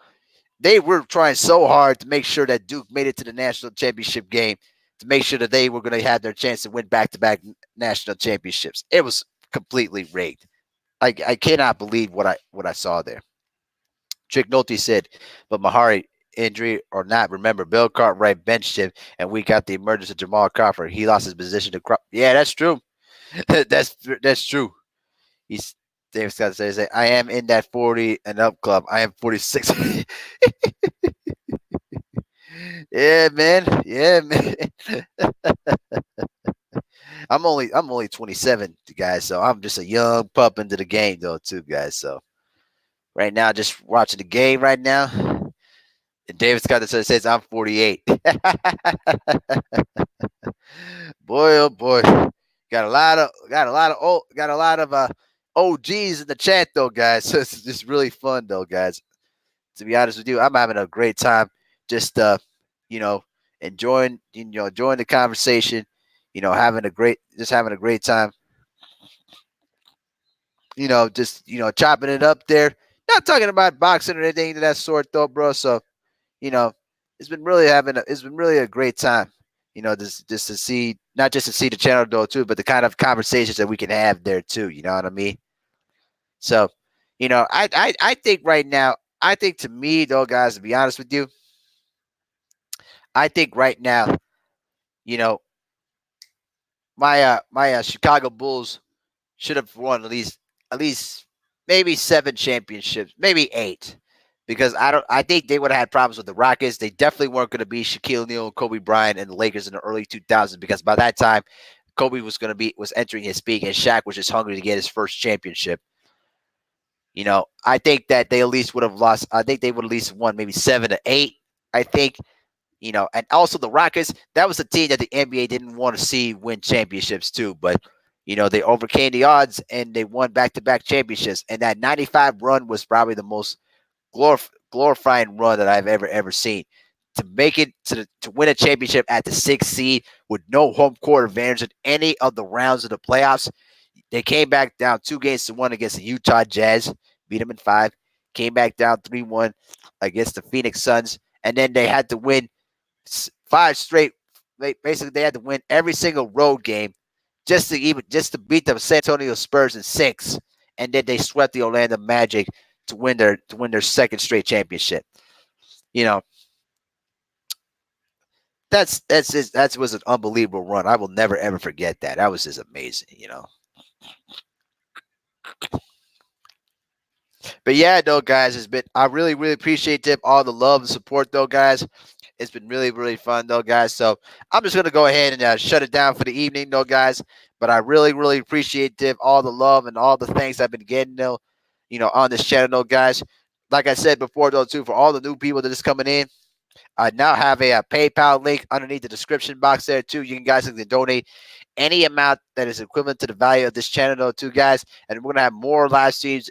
They were trying so hard to make sure that Duke made it to the national championship game to make sure that they were going to have their chance to win back-to-back national championships. It was completely rigged. I cannot believe what I saw there. Trick Nolte said, but Mahari injury or not, remember Bill Cartwright benched him, and we got the emergence of Jamal Crawford. He lost his position to Crawford. Yeah, that's true. that's true. He's Dave Scott says, I am in that 40 and up club. I am 46. Yeah, man. Yeah, man. I'm only 27, guys. So I'm just a young pup into the game, though, too, guys. So right now, just watching the game right now. And David Scott says I'm 48. Boy, oh boy, got a lot of OGs in the chat though, guys. So it's just really fun though, guys. To be honest with you, I'm having a great time. Just you know, enjoying the conversation. Having a great time. Just chopping it up there. Not talking about boxing or anything of that sort though, bro. So you know, it's been really a great time. Just to see not just to see the channel though too, but the kind of conversations that we can have there too. You know what I mean? So, I think right now, I think to me though, guys, to be honest with you, I think right now, you know, my Chicago Bulls should have won at least maybe 7 championships, maybe 8. Because I think they would have had problems with the Rockets. They definitely weren't going to be Shaquille O'Neal, Kobe Bryant, and the Lakers in the early 2000s because by that time, Kobe was entering his peak, and Shaq was just hungry to get his first championship. I think that they at least would have lost. I think they would at least won maybe 7 to 8. I think, and also the Rockets. That was a team that the NBA didn't want to see win championships too, but they overcame the odds and they won back-to-back championships. And that '95 run was probably the most glorifying run that I've ever seen. To make it to win a championship at the 6th seed with no home court advantage in any of the rounds of the playoffs. They came back down 2-1 against the Utah Jazz, beat them in 5. Came back down 3-1 against the Phoenix Suns, and then they had to win 5 straight. Basically, they had to win every single road game just to beat the San Antonio Spurs in 6, and then they swept the Orlando Magic to win their second straight championship. You know, that was an unbelievable run. I will never ever forget that. That was just amazing. But yeah, though, guys, I really, really appreciate all the love and support, though, guys. It's been really, really fun, though, guys. So I'm just gonna go ahead and shut it down for the evening, though, guys. But I really, really appreciate all the love and all the thanks I've been getting, though, on this channel, though, guys. Like I said before, though, too, for all the new people that is coming in, I now have a PayPal link underneath the description box there too. You guys can donate any amount that is equivalent to the value of this channel, though, too, guys. And we're gonna have more live streams.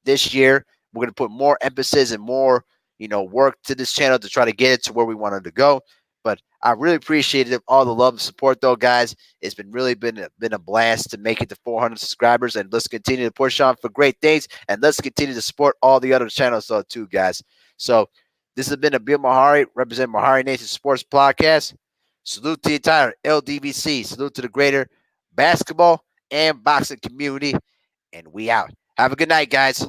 This year we're gonna put more emphasis and more, work to this channel to try to get it to where we want it to go. But I really appreciated all the love and support, though, guys. It's been a blast to make it to 400 subscribers, and let's continue to push on for great things, and let's continue to support all the other channels, though, too, guys. So this has been Abil Mehari, representing MehariNation Sports Podcast. Salute to the entire LDVC. Salute to the greater basketball and boxing community, and we out. Have a good night, guys.